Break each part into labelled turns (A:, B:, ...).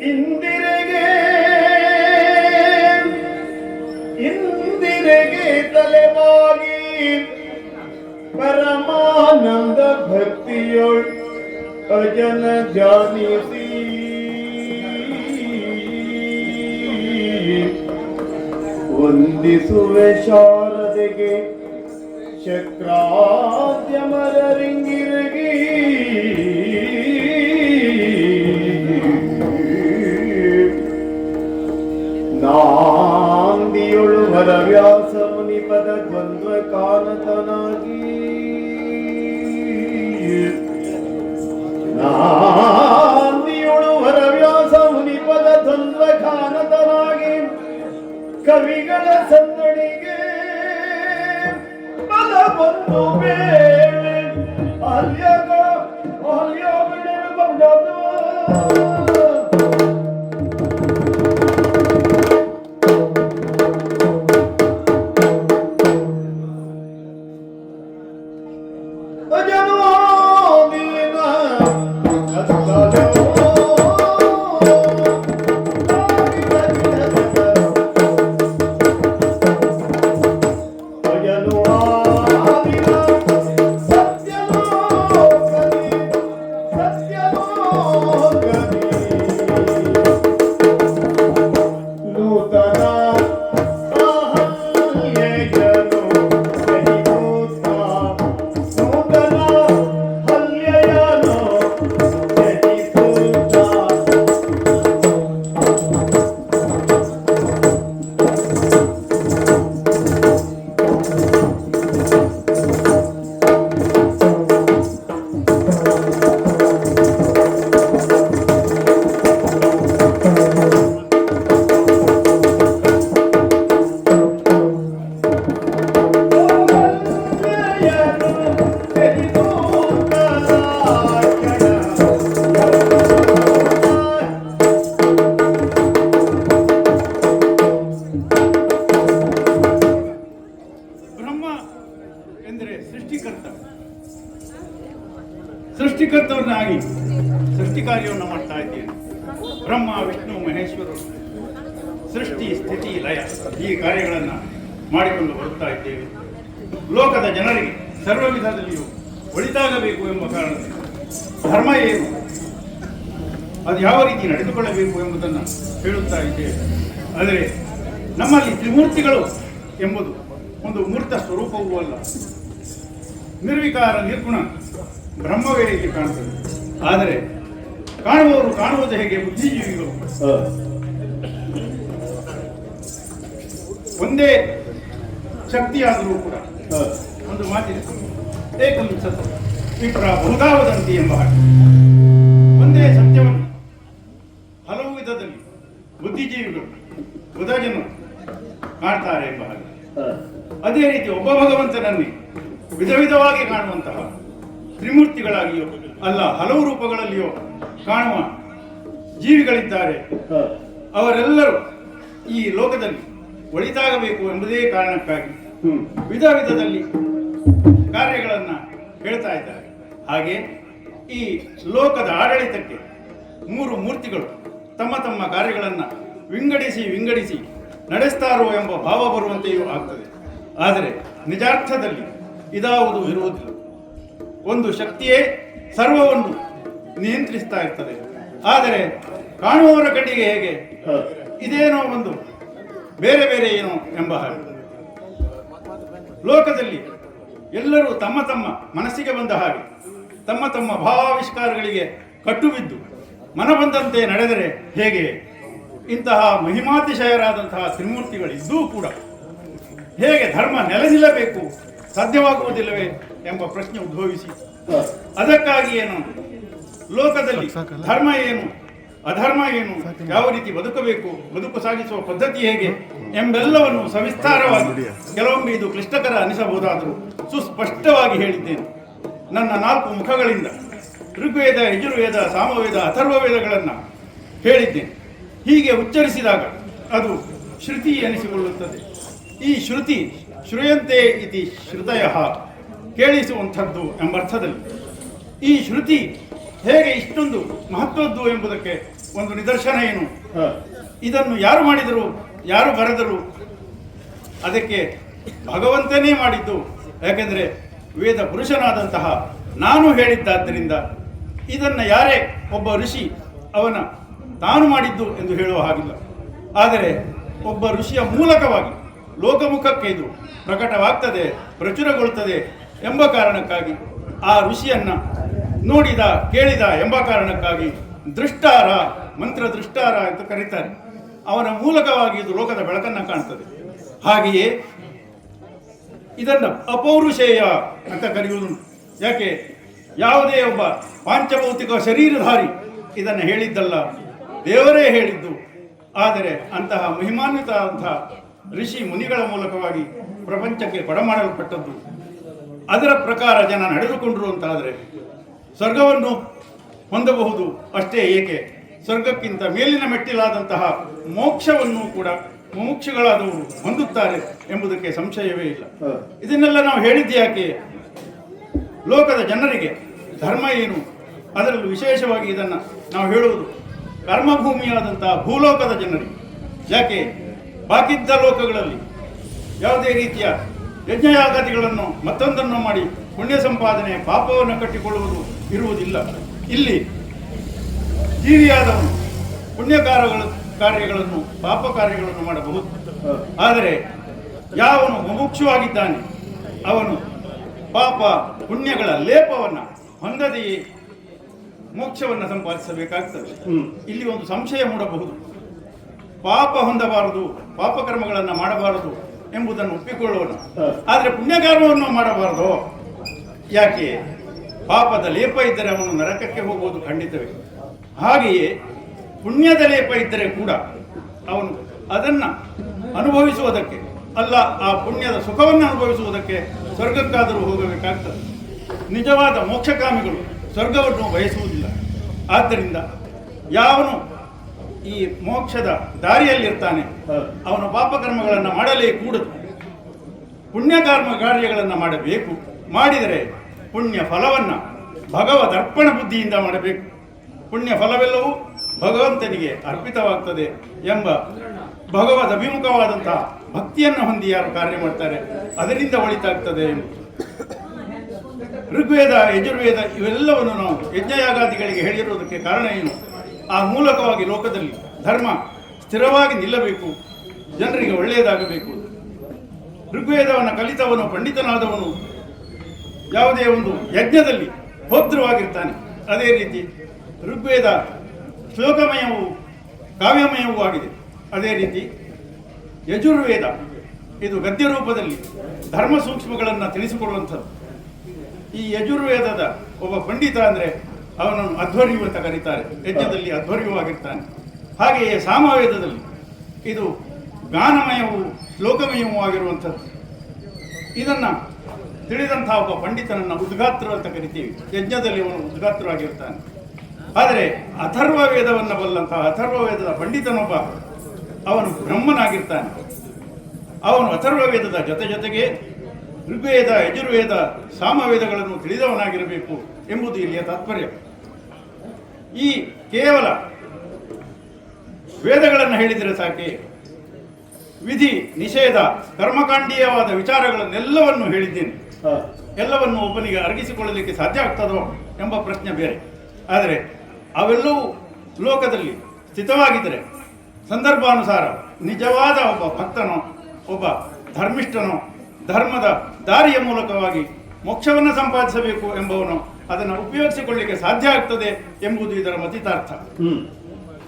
A: ಇಂದಿರೆಗೆ ಇಂದಿರೆಗೆ ತಲೆವಾಗಿ ಪರಮಾನಂದ ಭಕ್ತಿಯೊಳ್ ಅಜನ ಜಾನಿಸಿ ವಂದಿಸುವೆ ಶಾರದೆಗೆ ಶಕ್ರಾದ್ಯಮರಿಂಗಿರಗಿ ನಾಂದಿಯೊಳು ವರವ್ಯಾಸ ಮುನಿಪದ ದ್ವಂದ್ವ ಕಾನತನಾಗಿ ನಾಂದಿಯೊಳು ವರವ್ಯಾಸ ಮುನಿಪದ ದ್ವಂದ್ವ ಕಾನತನಾಗಿ ಕವಿಗಳ ಸನ್ನಡಿಗೆ ಬಲ ಬಂದು ಬೇಳೆ ಅಲ್ಯಗ ಅಲ್ಯಗಳೇ ಬಂದದು
B: ಸೃಷ್ಟಿಕರ್ತವನ್ನಾಗಿ ಸೃಷ್ಟಿ ಕಾರ್ಯವನ್ನು ಮಾಡ್ತಾ ಇದ್ದೇನೆ. ಬ್ರಹ್ಮ ವಿಷ್ಣು ಮಹೇಶ್ವರರು ಸೃಷ್ಟಿ ಸ್ಥಿತಿ ಲಯ ಈ ಕಾರ್ಯಗಳನ್ನು ಮಾಡಿಕೊಂಡು ಬರುತ್ತಾ ಇದ್ದೇವೆ. ಲೋಕದ ಜನರಿಗೆ ಸರ್ವ ವಿಧದಲ್ಲಿಯೂ ಒಳಿತಾಗಬೇಕು ಎಂಬ ಕಾರಣದಿಂದ ಧರ್ಮ ಏನು, ಅದು ಯಾವ ರೀತಿ ನಡೆದುಕೊಳ್ಳಬೇಕು ಎಂಬುದನ್ನು ಹೇಳುತ್ತಾ ಇದ್ದೇವೆ. ಆದರೆ ನಮ್ಮಲ್ಲಿ ತ್ರಿಮೂರ್ತಿಗಳು ಎಂಬುದು ಒಂದು ಮೂರ್ತ ಸ್ವರೂಪವೂ ಅಲ್ಲ, ನಿರ್ವಿಕಾರ ನಿರ್ಗುಣ ಬ್ರಹ್ಮವೇ ಇಲ್ಲಿ ಕಾಣುತ್ತದೆ. ಆದರೆ ಕಾಣುವವರು ಕಾಣುವುದು ಹೇಗೆ? ಬುದ್ಧಿಜೀವಿಗಳು ಒಂದೇ ಶಕ್ತಿಯಾದರೂ ಕೂಡ ಒಂದು ಮಾತಿದೆ, ಏಕಂ ಸತ್ ವಿಪ್ರ ಬಹುಧಾವದಂತಿ ಎಂಬ ಹಾಗೆ. ಒಂದೇ ಸತ್ಯವನ್ನು ಹಲವು ವಿಧದಲ್ಲಿ ಬುದ್ಧಿಜೀವಿಗಳು ಬುಧಜನರು ಕಾಣ್ತಾರೆ ಎಂಬ ಹಾಗೆ. ಅದೇ ರೀತಿ ಒಬ್ಬ ಭಗವಂತನನ್ನೇ ವಿಧ ವಿಧವಾಗಿ ಕಾಣುವಂತಹ ತ್ರಿಮೂರ್ತಿಗಳಾಗಿಯೋ ಅಲ್ಲ ಹಲವು ರೂಪಗಳಲ್ಲಿಯೋ ಕಾಣುವ ಜೀವಿಗಳಿದ್ದಾರೆ. ಅವರೆಲ್ಲರೂ ಈ ಲೋಕದಲ್ಲಿ ಒಳಿತಾಗಬೇಕು ಎಂಬುದೇ ಕಾರಣಕ್ಕಾಗಿ ವಿಧ ವಿಧದಲ್ಲಿ ಕಾರ್ಯಗಳನ್ನು ಹೇಳ್ತಾ ಇದ್ದಾರೆ. ಹಾಗೆ ಈ ಲೋಕದ ಆಡಳಿತಕ್ಕೆ ಮೂರು ಮೂರ್ತಿಗಳು ತಮ್ಮ ತಮ್ಮ ಕಾರ್ಯಗಳನ್ನು ವಿಂಗಡಿಸಿ ನಡೆಸ್ತಾರೋ ಎಂಬ ಭಾವ ಬರುವಂತೆಯೂ ಆಗ್ತದೆ. ಆದರೆ ನಿಜಾರ್ಥದಲ್ಲಿ ಇದಾವುದು ಇರುವುದಿಲ್ಲ. ಒಂದು ಶಕ್ತಿಯೇ ಸರ್ವವನ್ನು ನಿಯಂತ್ರಿಸ್ತಾ ಇರ್ತದೆ. ಆದರೆ ಕಾಣುವವರ ಕಣ್ಣಿಗೆ ಹೇಗೆ ಇದೇನೋ ಒಂದು ಬೇರೆ ಬೇರೆ ಏನೋ ಎಂಬ ಹಾಗೆ. ಲೋಕದಲ್ಲಿ ಎಲ್ಲರೂ ತಮ್ಮ ತಮ್ಮ ಮನಸ್ಸಿಗೆ ಬಂದ ಹಾಗೆ ತಮ್ಮ ತಮ್ಮ ಭಾವಾವಿಷ್ಕಾರಗಳಿಗೆ ಕಟ್ಟುಬಿದ್ದು ಮನ ಬಂದಂತೆ ನಡೆದರೆ ಹೇಗೆ? ಇಂತಹ ಮಹಿಮಾತಿಶಯರಾದಂತಹ ತ್ರಿಮೂರ್ತಿಗಳಿದ್ದೂ ಕೂಡ ಹೇಗೆ ಧರ್ಮ ನೆಲೆ ನಿಲ್ಲಬೇಕು ಸಾಧ್ಯವಾಗುವುದಿಲ್ಲವೇ ಎಂಬ ಪ್ರಶ್ನೆ ಉದ್ಭವಿಸಿ ಅದಕ್ಕಾಗಿ ಏನು ಲೋಕದಲ್ಲಿ ಧರ್ಮ ಏನು ಅಧರ್ಮ ಏನು, ಯಾವ ರೀತಿ ಬದುಕಬೇಕು, ಬದುಕು ಸಾಗಿಸುವ ಪದ್ಧತಿ ಹೇಗೆ ಎಂಬೆಲ್ಲವನ್ನು ಸವಿಸ್ತಾರವಾಗಿ, ಕೆಲವೊಮ್ಮೆ ಇದು ಕ್ಲಿಷ್ಟಕರ ಅನಿಸಬಹುದಾದರೂ ಸುಸ್ಪಷ್ಟವಾಗಿ ಹೇಳಿದ್ದೇನೆ. ನನ್ನ 4 ಮುಖಗಳಿಂದ ಋಗ್ವೇದ, ಯಜುರ್ವೇದ, ಸಾಮವೇದ, ಅಥರ್ವವೇದಗಳನ್ನು ಹೇಳಿದ್ದೇನೆ. ಹೀಗೆ ಉಚ್ಚರಿಸಿದಾಗ ಅದು ಶ್ರುತಿ ಎನಿಸಿಕೊಳ್ಳುತ್ತದೆ. ಈ ಶ್ರುತಿ ಶ್ರೂಯಂತೆ ಇತಿ ಶ್ರುತಯಃ, ಕೇಳಿಸುವಂಥದ್ದು ಎಂಬರ್ಥದಲ್ಲಿ ಈ ಶ್ರುತಿ ಹೇಗೆ ಇಷ್ಟೊಂದು ಮಹತ್ವದ್ದು ಎಂಬುದಕ್ಕೆ ಒಂದು ನಿದರ್ಶನ ಏನು,
A: ಹ.
B: ಇದನ್ನು ಯಾರು ಮಾಡಿದರು, ಯಾರು ಬರೆದರು, ಅದಕ್ಕೆ ಭಗವಂತನೇ ಮಾಡಿದ್ದು. ಯಾಕೆಂದರೆ ವೇದ ಪುರುಷನಾದಂತಹ ನಾನು ಹೇಳಿದ್ದಾದ್ದರಿಂದ ಇದನ್ನು ಯಾರೇ ಒಬ್ಬ ಋಷಿ ಅವನ ತಾನು ಮಾಡಿದ್ದು ಎಂದು ಹೇಳುವ ಹಾಗಿಲ್ಲ. ಆದರೆ ಒಬ್ಬ ಋಷಿಯ ಮೂಲಕವಾಗಿ ಲೋಕಮುಖಕ್ಕೆ ಇದು ಪ್ರಕಟವಾಗ್ತದೆ, ಪ್ರಚುರಗೊಳ್ಳುತ್ತದೆ ಎಂಬ ಕಾರಣಕ್ಕಾಗಿ, ಆ ಋಷಿಯನ್ನು ನೋಡಿದ ಕೇಳಿದ ಎಂಬ ಕಾರಣಕ್ಕಾಗಿ ದೃಷ್ಟಾರ, ಮಂತ್ರ ದೃಷ್ಟಾರ ಎಂದು ಕರೀತಾರೆ. ಅವನ ಮೂಲಕವಾಗಿ ಇದು ಲೋಕದ ಬೆಳಕನ್ನು ಕಾಣ್ತದೆ. ಹಾಗೆಯೇ ಇದನ್ನು ಅಪೌರುಷೇಯ ಅಂತ ಕರೆಯುವುದು. ಯಾಕೆ, ಯಾವುದೇ ಒಬ್ಬ ಪಾಂಚಭೌತಿಕ ಶರೀರಧಾರಿ ಇದನ್ನು ಹೇಳಿದ್ದಲ್ಲ, ದೇವರೇ ಹೇಳಿದ್ದು. ಆದರೆ ಅಂತಹ ಮಹಿಮಾನ್ವಿತ ಅಂತಹ ಋಷಿ ಮುನಿಗಳ ಮೂಲಕವಾಗಿ ಪ್ರಪಂಚಕ್ಕೆ ಕೊಡಮಾಡಲ್ಪಟ್ಟದ್ದು. ಅದರ ಪ್ರಕಾರ ಜನ ನಡೆದುಕೊಂಡರು ಅಂತಾದರೆ ಸ್ವರ್ಗವನ್ನು ಹೊಂದಬಹುದು. ಅಷ್ಟೇ ಏಕೆ, ಸ್ವರ್ಗಕ್ಕಿಂತ ಮೇಲಿನ ಮೆಟ್ಟಿಲಾದಂತಹ ಮೋಕ್ಷವನ್ನು ಕೂಡ ಮುಮುಕ್ಷುಗಳಾದವರು ಹೊಂದುತ್ತಾರೆ ಎಂಬುದಕ್ಕೆ ಸಂಶಯವೇ ಇಲ್ಲ. ಇದನ್ನೆಲ್ಲ ನಾವು ಹೇಳಿದ್ದು ಯಾಕೆ, ಲೋಕದ ಜನರಿಗೆ ಧರ್ಮ ಏನು, ಅದರಲ್ಲೂ ವಿಶೇಷವಾಗಿ ಇದನ್ನು ನಾವು ಹೇಳುವುದು ಕರ್ಮಭೂಮಿಯಾದಂತಹ ಭೂಲೋಕದ ಜನರಿಗೆ. ಯಾಕೆ, ಬಾಕಿದ್ದ ಲೋಕಗಳಲ್ಲಿ ಯಾವುದೇ ರೀತಿಯ ಯಜ್ಞಯಾಗಾದಿಗಳನ್ನು ಮತ್ತೊಂದನ್ನು ಮಾಡಿ ಪುಣ್ಯ ಸಂಪಾದನೆ ಪಾಪವನ್ನು ಕಟ್ಟಿಕೊಳ್ಳುವುದು ಇರುವುದಿಲ್ಲ. ಇಲ್ಲಿ ಜೀವಿಯಾದವನು ಪುಣ್ಯ ಕಾರ್ಯಗಳನ್ನು ಪಾಪ ಕಾರ್ಯಗಳನ್ನು ಮಾಡಬಹುದು. ಆದರೆ ಯಾವನು ಮುಮುಕ್ಷುವಾಗಿದ್ದಾನೆ ಅವನು ಪಾಪ ಪುಣ್ಯಗಳ ಲೇಪವನ್ನು ಹೊಂದದೆಯೇ ಮೋಕ್ಷವನ್ನು ಸಂಪಾದಿಸಬೇಕಾಗ್ತದೆ. ಇಲ್ಲಿ ಒಂದು ಸಂಶಯ ಮೂಡಬಹುದು, ಪಾಪ ಹೊಂದಬಾರದು, ಪಾಪಕರ್ಮಗಳನ್ನು ಮಾಡಬಾರದು ಎಂಬುದನ್ನು ಒಪ್ಪಿಕೊಳ್ಳೋಣ. ಆದರೆ ಪುಣ್ಯಕರ್ಮವನ್ನು ಮಾಡಬಾರದು. ಯಾಕೆ, ಪಾಪದ ಲೇಪ ಇದ್ದರೆ ಅವನು ನರಕಕ್ಕೆ ಹೋಗುವುದು ಖಂಡಿತವೇ. ಹಾಗೆಯೇ ಪುಣ್ಯದ ಲೇಪ ಇದ್ದರೆ ಕೂಡ ಅವನು ಅದನ್ನು ಅನುಭವಿಸುವುದಕ್ಕೆ ಅಲ್ಲ, ಆ ಪುಣ್ಯದ ಸುಖವನ್ನು ಅನುಭವಿಸುವುದಕ್ಕೆ ಸ್ವರ್ಗಕ್ಕಾದರೂ ಹೋಗಬೇಕಾಗ್ತದೆ. ನಿಜವಾದ ಮೋಕ್ಷಕಾಮಿಗಳು ಸ್ವರ್ಗವನ್ನು ಬಯಸುವುದಿಲ್ಲ. ಆದ್ದರಿಂದ ಯಾವನು ಈ ಮೋಕ್ಷದ ದಾರಿಯಲ್ಲಿರ್ತಾನೆ ಅವನು ಪಾಪಕರ್ಮಗಳನ್ನು ಮಾಡಲೇ ಕೂಡದು, ಕಾರ್ಯಗಳನ್ನು ಮಾಡಬೇಕು. ಮಾಡಿದರೆ ಪುಣ್ಯ ಫಲವನ್ನು ಭಗವದರ್ಪಣ ಬುದ್ಧಿಯಿಂದ ಮಾಡಬೇಕು. ಪುಣ್ಯ ಫಲವೆಲ್ಲವೂ ಭಗವಂತನಿಗೆ ಅರ್ಪಿತವಾಗ್ತದೆ ಎಂಬ ಭಗವದ್ ಅಭಿಮುಖವಾದಂತಹ ಭಕ್ತಿಯನ್ನು ಹೊಂದಿ ಯಾರು ಕಾರ್ಯ ಮಾಡ್ತಾರೆ ಅದರಿಂದ ಒಳಿತಾಗ್ತದೆ. ಋಗ್ವೇದ, ಯಜುರ್ವೇದ ಇವೆಲ್ಲವನ್ನು ನಾವು ಯಜ್ಞಯಾಗಾದಿಗಳಿಗೆ ಹೇಳಿರುವುದಕ್ಕೆ ಕಾರಣ ಏನು, ಆ ಮೂಲಕವಾಗಿ ಲೋಕದಲ್ಲಿ ಧರ್ಮ ಸ್ಥಿರವಾಗಿ ನಿಲ್ಲಬೇಕು, ಜನರಿಗೆ ಒಳ್ಳೆಯದಾಗಬೇಕು. ಋಗ್ವೇದವನ್ನು ಕಲಿತವನು, ಪಂಡಿತನಾದವನು ಯಾವುದೇ ಒಂದು ಯಜ್ಞದಲ್ಲಿ ಭದ್ರವಾಗಿರ್ತಾನೆ. ಅದೇ ರೀತಿ ಋಗ್ವೇದ ಶ್ಲೋಕಮಯವೂ ಕಾವ್ಯಮಯವೂ ಆಗಿದೆ. ಅದೇ ರೀತಿ ಯಜುರ್ವೇದ ಇದು ಗದ್ಯ ರೂಪದಲ್ಲಿ ಧರ್ಮ ಸೂಕ್ಷ್ಮಗಳನ್ನು ತಿಳಿಸಿಕೊಡುವಂಥದ್ದು. ಈ ಯಜುರ್ವೇದದ ಒಬ್ಬ ಪಂಡಿತ ಅಂದರೆ ಅವನನ್ನು ಅಧ್ವರ್ಯು ಅಂತ ಕರೀತಾರೆ, ಯಜ್ಞದಲ್ಲಿ ಅಧ್ವರ್ಯವಾಗಿರ್ತಾನೆ. ಹಾಗೆಯೇ ಸಾಮವೇದದಲ್ಲಿ ಇದು ಗಾನಮಯವೂ ಶ್ಲೋಕಮಯವೂ ಆಗಿರುವಂಥದ್ದು. ಇದನ್ನು ತಿಳಿದಂತಹ ಒಬ್ಬ ಪಂಡಿತನನ್ನು ಉದ್ಗಾತೃ ಅಂತ ಕರಿತೀವಿ. ಯಜ್ಞದಲ್ಲಿ ಅವನು ಉದ್ಗಾತೃವಾಗಿರ್ತಾನೆ. ಆದರೆ ಅಥರ್ವ ವೇದವನ್ನು ಬಲ್ಲಂತಹ ಅಥರ್ವ ವೇದದ ಪಂಡಿತನೊಬ್ಬ ಅವನು ಬ್ರಹ್ಮನಾಗಿರ್ತಾನೆ. ಅವನು ಅಥರ್ವ ವೇದದ ಜೊತೆಗೆ ಋಗ್ವೇದ, ಯಜುರ್ವೇದ, ಸಾಮವೇದಗಳನ್ನು ತಿಳಿದವನಾಗಿರಬೇಕು ಎಂಬುದು ಇಲ್ಲಿಯ ತಾತ್ಪರ್ಯ. ಈ ಕೇವಲ ವೇದಗಳನ್ನು ಹೇಳಿದರೆ ಸಾಕೆ, ವಿಧಿ ನಿಷೇಧ ಕರ್ಮಕಾಂಡೀಯವಾದ ವಿಚಾರಗಳನ್ನೆಲ್ಲವನ್ನು ಹೇಳಿದ್ದೇನೆ. ಎಲ್ಲವನ್ನು ಒಬ್ಬನಿಗೆ ಅರಗಿಸಿಕೊಳ್ಳಲಿಕ್ಕೆ ಸಾಧ್ಯ ಆಗ್ತದೋ ಎಂಬ ಪ್ರಶ್ನೆ ಬೇರೆ. ಆದರೆ ಅವೆಲ್ಲವೂ ಲೋಕದಲ್ಲಿ ಸ್ಥಿತವಾಗಿದ್ದರೆ ಸಂದರ್ಭಾನುಸಾರ ನಿಜವಾದ ಒಬ್ಬ ಭಕ್ತನೋ, ಒಬ್ಬ ಧರ್ಮಿಷ್ಠನೋ, ಧರ್ಮದ ದಾರಿಯ ಮೂಲಕವಾಗಿ ಮೋಕ್ಷವನ್ನು ಸಂಪಾದಿಸಬೇಕು ಎಂಬವನು ಅದನ್ನು ಉಪಯೋಗಿಸಿಕೊಳ್ಳಲಿಕ್ಕೆ ಸಾಧ್ಯ ಆಗ್ತದೆ ಎಂಬುದು ಇದರ ಮತಿತಾರ್ಥ.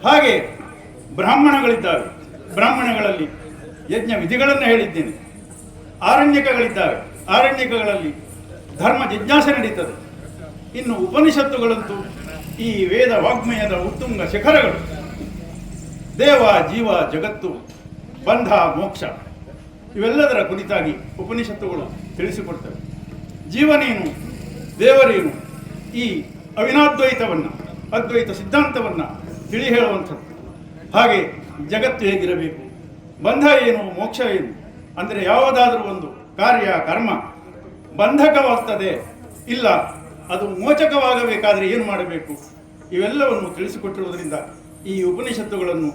B: ಹಾಗೆ ಬ್ರಾಹ್ಮಣಗಳಿದ್ದಾವೆ. ಬ್ರಾಹ್ಮಣಗಳಲ್ಲಿ ಯಜ್ಞ ವಿಧಿಗಳನ್ನು ಹೇಳಿದ್ದೇನೆ. ಆರಣ್ಯಕಗಳಿದ್ದಾವೆ. ಆರಣ್ಯಕಗಳಲ್ಲಿ ಧರ್ಮ ಜಿಜ್ಞಾಸೆ ನಡೀತದೆ. ಇನ್ನು ಉಪನಿಷತ್ತುಗಳಂತೂ ಈ ವೇದ ವಾಗ್ಮಯದ ಉತ್ತುಂಗ ಶಿಖರಗಳು. ದೇವ, ಜೀವ, ಜಗತ್ತು, ಬಂಧ, ಮೋಕ್ಷ ಇವೆಲ್ಲದರ ಕುರಿತಾಗಿ ಉಪನಿಷತ್ತುಗಳು ತಿಳಿಸಿಕೊಡ್ತವೆ. ಜೀವನೇನು, ದೇವರೇನು, ಈ ಅವಿನಾದ್ವೈತವನ್ನು, ಅದ್ವೈತ ಸಿದ್ಧಾಂತವನ್ನು ತಿಳಿ ಹೇಳುವಂಥದ್ದು. ಹಾಗೆ ಜಗತ್ತು ಹೇಗಿರಬೇಕು, ಬಂಧ ಏನು, ಮೋಕ್ಷ ಏನು, ಅಂದರೆ ಯಾವುದಾದ್ರೂ ಒಂದು ಕಾರ್ಯ ಕರ್ಮ ಬಂಧಕವಾಗ್ತದೆ, ಇಲ್ಲ ಅದು ಮೋಚಕವಾಗಬೇಕಾದರೆ ಏನು ಮಾಡಬೇಕು, ಇವೆಲ್ಲವನ್ನು ತಿಳಿಸಿಕೊಟ್ಟಿರುವುದರಿಂದ ಈ ಉಪನಿಷತ್ತುಗಳನ್ನು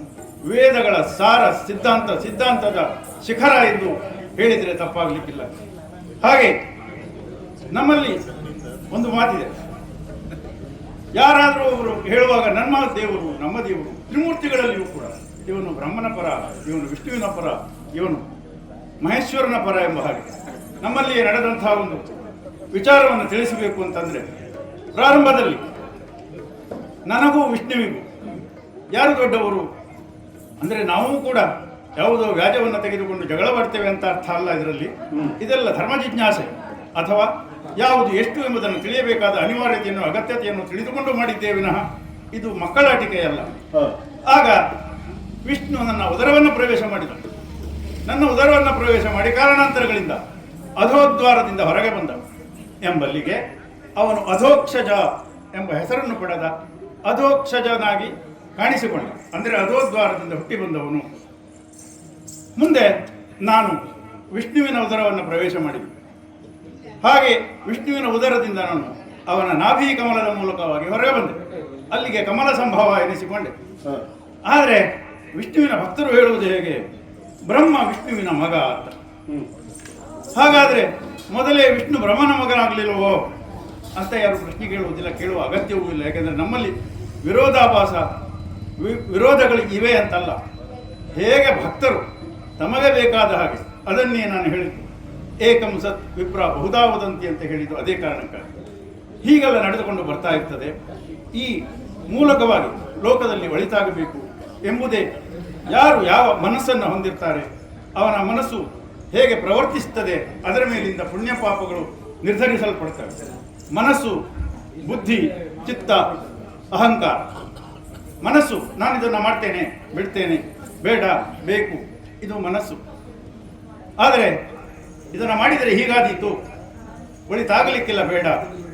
B: ವೇದಗಳ ಸಾರ ಸಿದ್ಧಾಂತದ ಶಿಖರ ಎಂದು ಹೇಳಿದರೆ ತಪ್ಪಾಗಲಿಕ್ಕಿಲ್ಲ. ಹಾಗೆ ನಮ್ಮಲ್ಲಿ ಒಂದು ಮಾತಿದೆ, ಯಾರಾದರೂ ಅವರು ಹೇಳುವಾಗ ನಮ್ಮ ದೇವರು ತ್ರಿಮೂರ್ತಿಗಳಲ್ಲಿಯೂ ಕೂಡ ಇವನು ಬ್ರಹ್ಮನ ಪರ, ಇವನು ವಿಷ್ಣುವಿನ ಪರ, ಇವನು ಮಹೇಶ್ವರನ ಪರ ಎಂಬ ಹಾಗೆ ನಮ್ಮಲ್ಲಿಯೇ ನಡೆದಂತಹ ಒಂದು ವಿಚಾರವನ್ನು ತಿಳಿಸಬೇಕು ಅಂತಂದರೆ, ಪ್ರಾರಂಭದಲ್ಲಿ ನನಗೂ ವಿಷ್ಣುವಿಗೂ ಯಾರು ದೊಡ್ಡವರು ಅಂದರೆ ನಾವು ಕೂಡ ಯಾವುದೋ ವ್ಯಾಜವನ್ನು ತೆಗೆದುಕೊಂಡು ಜಗಳ ಬರ್ತೇವೆ ಅಂತ ಅರ್ಥ ಅಲ್ಲ. ಇದರಲ್ಲಿ ಇದೆಲ್ಲ ಧರ್ಮ ಜಿಜ್ಞಾಸೆ ಅಥವಾ ಯಾವುದು ಎಷ್ಟು ಎಂಬುದನ್ನು ತಿಳಿಯಬೇಕಾದ ಅನಿವಾರ್ಯತೆಯನ್ನು ಅಗತ್ಯತೆಯನ್ನು ತಿಳಿದುಕೊಂಡು ಮಾಡಿದ್ದೇವೆ ವಿನಃ ಇದು ಮಕ್ಕಳಾಟಿಕೆಯಲ್ಲ. ಆಗ ವಿಷ್ಣು ನನ್ನ ಉದರವನ್ನು ಪ್ರವೇಶ ಮಾಡಿದ. ನನ್ನ ಉದರವನ್ನು ಪ್ರವೇಶ ಮಾಡಿ ಕಾರಣಾಂತರಗಳಿಂದ ಅಧೋದ್ವಾರದಿಂದ ಹೊರಗೆ ಬಂದ ಎಂಬಲ್ಲಿಗೆ ಅವನು ಅಧೋಕ್ಷಜ ಎಂಬ ಹೆಸರನ್ನು ಪಡೆದ, ಅಧೋಕ್ಷಜನಾಗಿ ಕಾಣಿಸಿಕೊಂಡ. ಅಂದರೆ ಅಧೋದ್ವಾರದಿಂದ ಹುಟ್ಟಿ ಬಂದವನು. ಮುಂದೆ ನಾನು ವಿಷ್ಣುವಿನ ಉದರವನ್ನು ಪ್ರವೇಶ ಮಾಡಿದೆ. ಹಾಗೆ ವಿಷ್ಣುವಿನ ಉದರದಿಂದ ನಾನು ಅವನ ನಾಭಿ ಕಮಲದ ಮೂಲಕವಾಗಿ ಹೊರಗೆ ಬಂದೆ. ಅಲ್ಲಿಗೆ ಕಮಲ ಸಂಭವ ಎನಿಸಿಕೊಂಡೆ. ಆದರೆ ವಿಷ್ಣುವಿನ ಭಕ್ತರು ಹೇಳುವುದು ಹೇಗೆ, ಬ್ರಹ್ಮ ವಿಷ್ಣುವಿನ ಮಗ ಅಂತ. ಹಾಗಾದರೆ ಮೊದಲೇ ವಿಷ್ಣು ಬ್ರಹ್ಮನ ಮಗನಾಗಲಿಲ್ಲವೋ ಅಂತ ಯಾರು ಪ್ರಶ್ನೆ ಕೇಳುವುದಿಲ್ಲ, ಕೇಳುವ ಅಗತ್ಯವೂ ಇಲ್ಲ. ಯಾಕೆಂದರೆ ನಮ್ಮಲ್ಲಿ ವಿರೋಧಾಭಾಸ ವಿರೋಧಗಳು ಇವೆ ಅಂತಲ್ಲ, ಹೇಗೆ ಭಕ್ತರು ತಮಗೆ ಬೇಕಾದ ಹಾಗೆ ಅದನ್ನೇ ನಾನು ಹೇಳಿದ್ದು. ಏಕಂ ಸತ್ ವಿಪ್ರ ಬಹುಧಾ ವದಂತಿ ಅಂತ ಹೇಳಿದ್ದು ಅದೇ ಕಾರಣಕ್ಕಾಗಿ. ಹೀಗೆಲ್ಲ ನಡೆದುಕೊಂಡು ಬರ್ತಾ ಇರ್ತದೆ. ಈ ಮೂಲಕವಾಗಿ ಲೋಕದಲ್ಲಿ ಒಳಿತಾಗಬೇಕು ಎಂಬುದೇ ಯಾರು ಯಾವ ಮನಸ್ಸನ್ನು ಹೊಂದಿರ್ತಾರೆ ಅವನ ಮನಸ್ಸು ಹೇಗೆ ಪ್ರವರ್ತಿಸುತ್ತದೆ ಅದರ ಮೇಲಿಂದ ಪುಣ್ಯ ಪಾಪಗಳು ನಿರ್ಧರಿಸಲ್ಪಡ್ತವೆ. ಮನಸ್ಸು, ಬುದ್ಧಿ, ಚಿತ್ತ, ಅಹಂಕಾರ. ಮನಸ್ಸು ನಾನು ಇದನ್ನು ಮಾಡ್ತೇನೆ, ಬಿಡ್ತೇನೆ, ಬೇಡ, ಬೇಕು, ಇದು ಮನಸ್ಸು. ಆದರೆ ಇದನ್ನು ಮಾಡಿದರೆ ಹೀಗಾದೀತು, ಒಳಿತಾಗಲಿಕ್ಕಿಲ್ಲ, ಬೇಡ,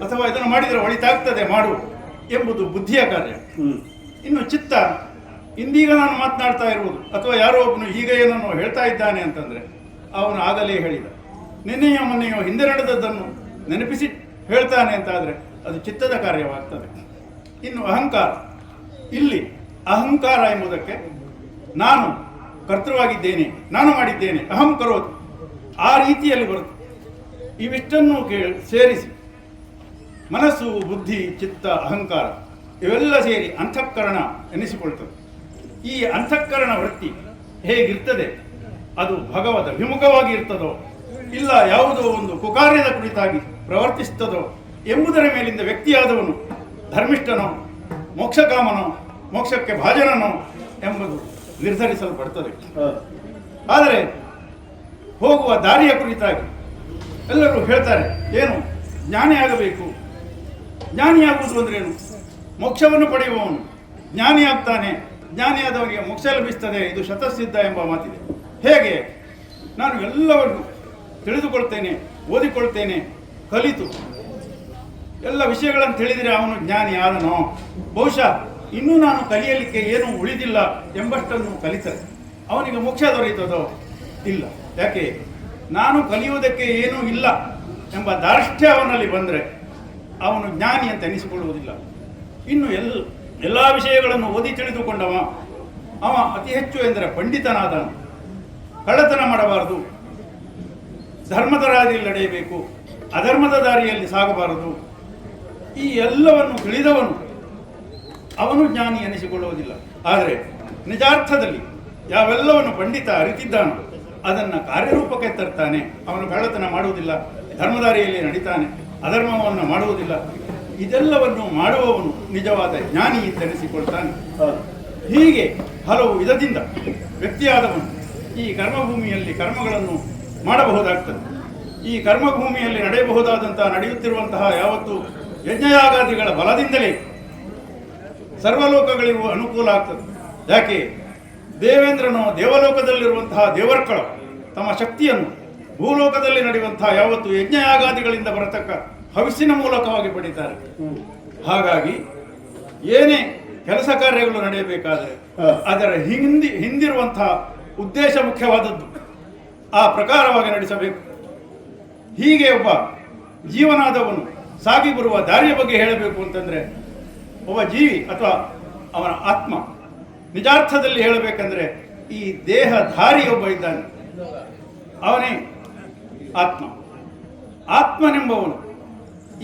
B: ಅಥವಾ ಇದನ್ನು ಮಾಡಿದರೆ ಒಳಿತಾಗ್ತದೆ, ಮಾಡು ಎಂಬುದು ಬುದ್ಧಿಯ ಕಾರ್ಯ. ಇನ್ನು ಚಿತ್ತ, ಇಂದೀಗ ನಾನು ಮಾತನಾಡ್ತಾ ಇರುವುದು ಅಥವಾ ಯಾರೋ ಒಬ್ಬನು ಈಗ ಏನನ್ನು ಹೇಳ್ತಾ ಇದ್ದಾನೆ ಅಂತಂದರೆ ಅವನು ಆಗಲೇ ಹೇಳಿದ, ನಿನ್ನೆಯೋ ಮೊನ್ನೆಯೋ ಹಿಂದೆ ನಡೆದದ್ದನ್ನು ನೆನಪಿಸಿ ಹೇಳ್ತಾನೆ ಅಂತಾದರೆ ಅದು ಚಿತ್ತದ ಕಾರ್ಯವಾಗ್ತದೆ. ಇನ್ನು ಅಹಂಕಾರ, ಇಲ್ಲಿ ಅಹಂಕಾರ ಎಂಬುದಕ್ಕೆ ನಾನು ಕರ್ತೃವಾಗಿದ್ದೇನೆ, ನಾನು ಮಾಡಿದ್ದೇನೆ, ಅಹಂ ಕರೋದು, ಆ ರೀತಿಯಲ್ಲಿ ಬರುತ್ತೆ. ಇವಿಷ್ಟನ್ನು ಸೇರಿಸಿ ಮನಸ್ಸು, ಬುದ್ಧಿ, ಚಿತ್ತ, ಅಹಂಕಾರ ಇವೆಲ್ಲ ಸೇರಿ ಅಂತಃಕರಣ ಎನಿಸಿಕೊಳ್ತದೆ. ಈ ಅಂತಃಕರಣ ವೃತ್ತಿ ಹೇಗಿರ್ತದೆ, ಅದು ಭಗವದ್ ಅಭಿಮುಖವಾಗಿ ಇರ್ತದೋ ಇಲ್ಲ ಯಾವುದೋ ಒಂದು ಕುಕಾರ್ಯದ ಕುರಿತಾಗಿ ಪ್ರವರ್ತಿಸ್ತದೋ ಎಂಬುದರ ಮೇಲಿಂದ ವ್ಯಕ್ತಿಯಾದವನು ಧರ್ಮಿಷ್ಠನೋ, ಮೋಕ್ಷಕಾಮನೋ, ಮೋಕ್ಷಕ್ಕೆ ಭಾಜನನೋ ಎಂಬುದು ನಿರ್ಧರಿಸಲ್ಪಡ್ತದೆ. ಆದರೆ ಹೋಗುವ ದಾರಿಯ ಕುರಿತಾಗಿ ಎಲ್ಲರೂ ಹೇಳ್ತಾರೆ, ಏನು ಜ್ಞಾನಿಯಾಗಬೇಕು. ಜ್ಞಾನಿಯಾಗುವುದು ಅಂದ್ರೇನು? ಮೋಕ್ಷವನ್ನು ಪಡೆಯುವವನು ಜ್ಞಾನಿಯಾಗ್ತಾನೆ, ಜ್ಞಾನಿಯಾದವನಿಗೆ ಮೋಕ್ಷ ಲಭಿಸ್ತದೆ, ಇದು ಶತಸಿದ್ಧ ಎಂಬ ಮಾತಿದೆ. ಹೇಗೆ? ನಾನು ಎಲ್ಲವನ್ನು ತಿಳಿದುಕೊಳ್ತೇನೆ, ಓದಿಕೊಳ್ತೇನೆ, ಕಲಿತು ಎಲ್ಲ ವಿಷಯಗಳನ್ನು ತಿಳಿದರೆ ಅವನು ಜ್ಞಾನಿ ಆದನೋ? ಬಹುಶಃ ಇನ್ನೂ ನಾನು ಕಲಿಯಲಿಕ್ಕೆ ಏನೂ ಉಳಿದಿಲ್ಲ ಎಂಬಷ್ಟನ್ನು ಕಲಿತರೆ ಅವನಿಗೆ ಮೋಕ್ಷ ದೊರೆಯುತ್ತದೋ? ಇಲ್ಲ. ಯಾಕೆ? ನಾನು ಕಲಿಯುವುದಕ್ಕೆ ಏನೂ ಇಲ್ಲ ಎಂಬ ದಾರ್ಷ್ಟ್ಯ ಅವನಲ್ಲಿ ಬಂದರೆ ಅವನು ಜ್ಞಾನಿ ಅಂತ ಎನಿಸಿಕೊಳ್ಳುವುದಿಲ್ಲ. ಇನ್ನು ಎಲ್ಲ ವಿಷಯಗಳನ್ನು ಓದಿ ತಿಳಿದುಕೊಂಡವ ಅವ ಅತಿ ಹೆಚ್ಚು ಎಂದರೆ ಪಂಡಿತನಾದನು. ಕಳ್ಳತನ ಮಾಡಬಾರದು, ಧರ್ಮದ ದಾರಿಯಲ್ಲಿ ನಡೆಯಬೇಕು, ಅಧರ್ಮದ ದಾರಿಯಲ್ಲಿ ಸಾಗಬಾರದು, ಈ ಎಲ್ಲವನ್ನು ತಿಳಿದವನು ಅವನು ಜ್ಞಾನಿ ಎನಿಸಿಕೊಳ್ಳುವುದಿಲ್ಲ. ಆದರೆ ನಿಜಾರ್ಥದಲ್ಲಿ ಯಾವೆಲ್ಲವನ್ನು ಪಂಡಿತ ಅರಿತಿದ್ದಾನೋ ಅದನ್ನು ಕಾರ್ಯರೂಪಕ್ಕೆ ತರ್ತಾನೆ. ಅವನು ಕಳ್ಳತನ ಮಾಡುವುದಿಲ್ಲ, ಧರ್ಮದಾರಿಯಲ್ಲಿ ನಡೀತಾನೆ, ಅಧರ್ಮವನ್ನು ಮಾಡುವುದಿಲ್ಲ. ಇದೆಲ್ಲವನ್ನು ಮಾಡುವವನು ನಿಜವಾದ ಜ್ಞಾನಿ ಎಂದೆನಿಸಿಕೊಳ್ತಾನೆ. ಹೀಗೆ ಹಲವು ವಿಧದಿಂದ ವ್ಯಕ್ತಿಯಾದವನು ಈ ಕರ್ಮಭೂಮಿಯಲ್ಲಿ ಕರ್ಮಗಳನ್ನು ಮಾಡಬಹುದಾಗ್ತದೆ. ಈ ಕರ್ಮಭೂಮಿಯಲ್ಲಿ ನಡೆಯುತ್ತಿರುವಂತಹ ಯಾವತ್ತು ಯಜ್ಞಯಾಗಾದಿಗಳ ಬಲದಿಂದಲೇ ಸರ್ವಲೋಕಗಳಿಗೂ ಅನುಕೂಲ ಆಗ್ತದೆ. ಯಾಕೆ? ದೇವೇಂದ್ರನು ದೇವಲೋಕದಲ್ಲಿರುವಂತಹ ದೇವರ್ಗಳು ತಮ್ಮ ಶಕ್ತಿಯನ್ನು ಭೂಲೋಕದಲ್ಲಿ ನಡೆಯುವಂತಹ ಯಾವತ್ತು ಯಜ್ಞಯಾಗಾದಿಗಳಿಂದ ಬರತಕ್ಕ ಹವಿಸ್ಸಿನ ಮೂಲಕವಾಗಿ ಪಡೀತಾರೆ. ಹಾಗಾಗಿ ಏನೇ ಕೆಲಸ ಕಾರ್ಯಗಳು ನಡೆಯಬೇಕಾದರೆ ಅದರ ಹಿಂದಿರುವಂತಹ ಉದ್ದೇಶ ಮುಖ್ಯವಾದದ್ದು, ಆ ಪ್ರಕಾರವಾಗಿ ನಡೆಸಬೇಕು. ಹೀಗೆ ಒಬ್ಬ ಜೀವನಾದವನು ಸಾಗಿ ಬರುವ ದಾರಿಯ ಬಗ್ಗೆ ಹೇಳಬೇಕು ಅಂತಂದರೆ ಒಬ್ಬ ಜೀವಿ ಅಥವಾ ಅವನ ಆತ್ಮ ನಿಜಾರ್ಥದಲ್ಲಿ ಹೇಳಬೇಕಂದ್ರೆ ಈ ದೇಹಧಾರಿಯೊಬ್ಬ ಇದ್ದಾನೆ, ಅವನೇ ಆತ್ಮ. ಆತ್ಮನೆಂಬವನು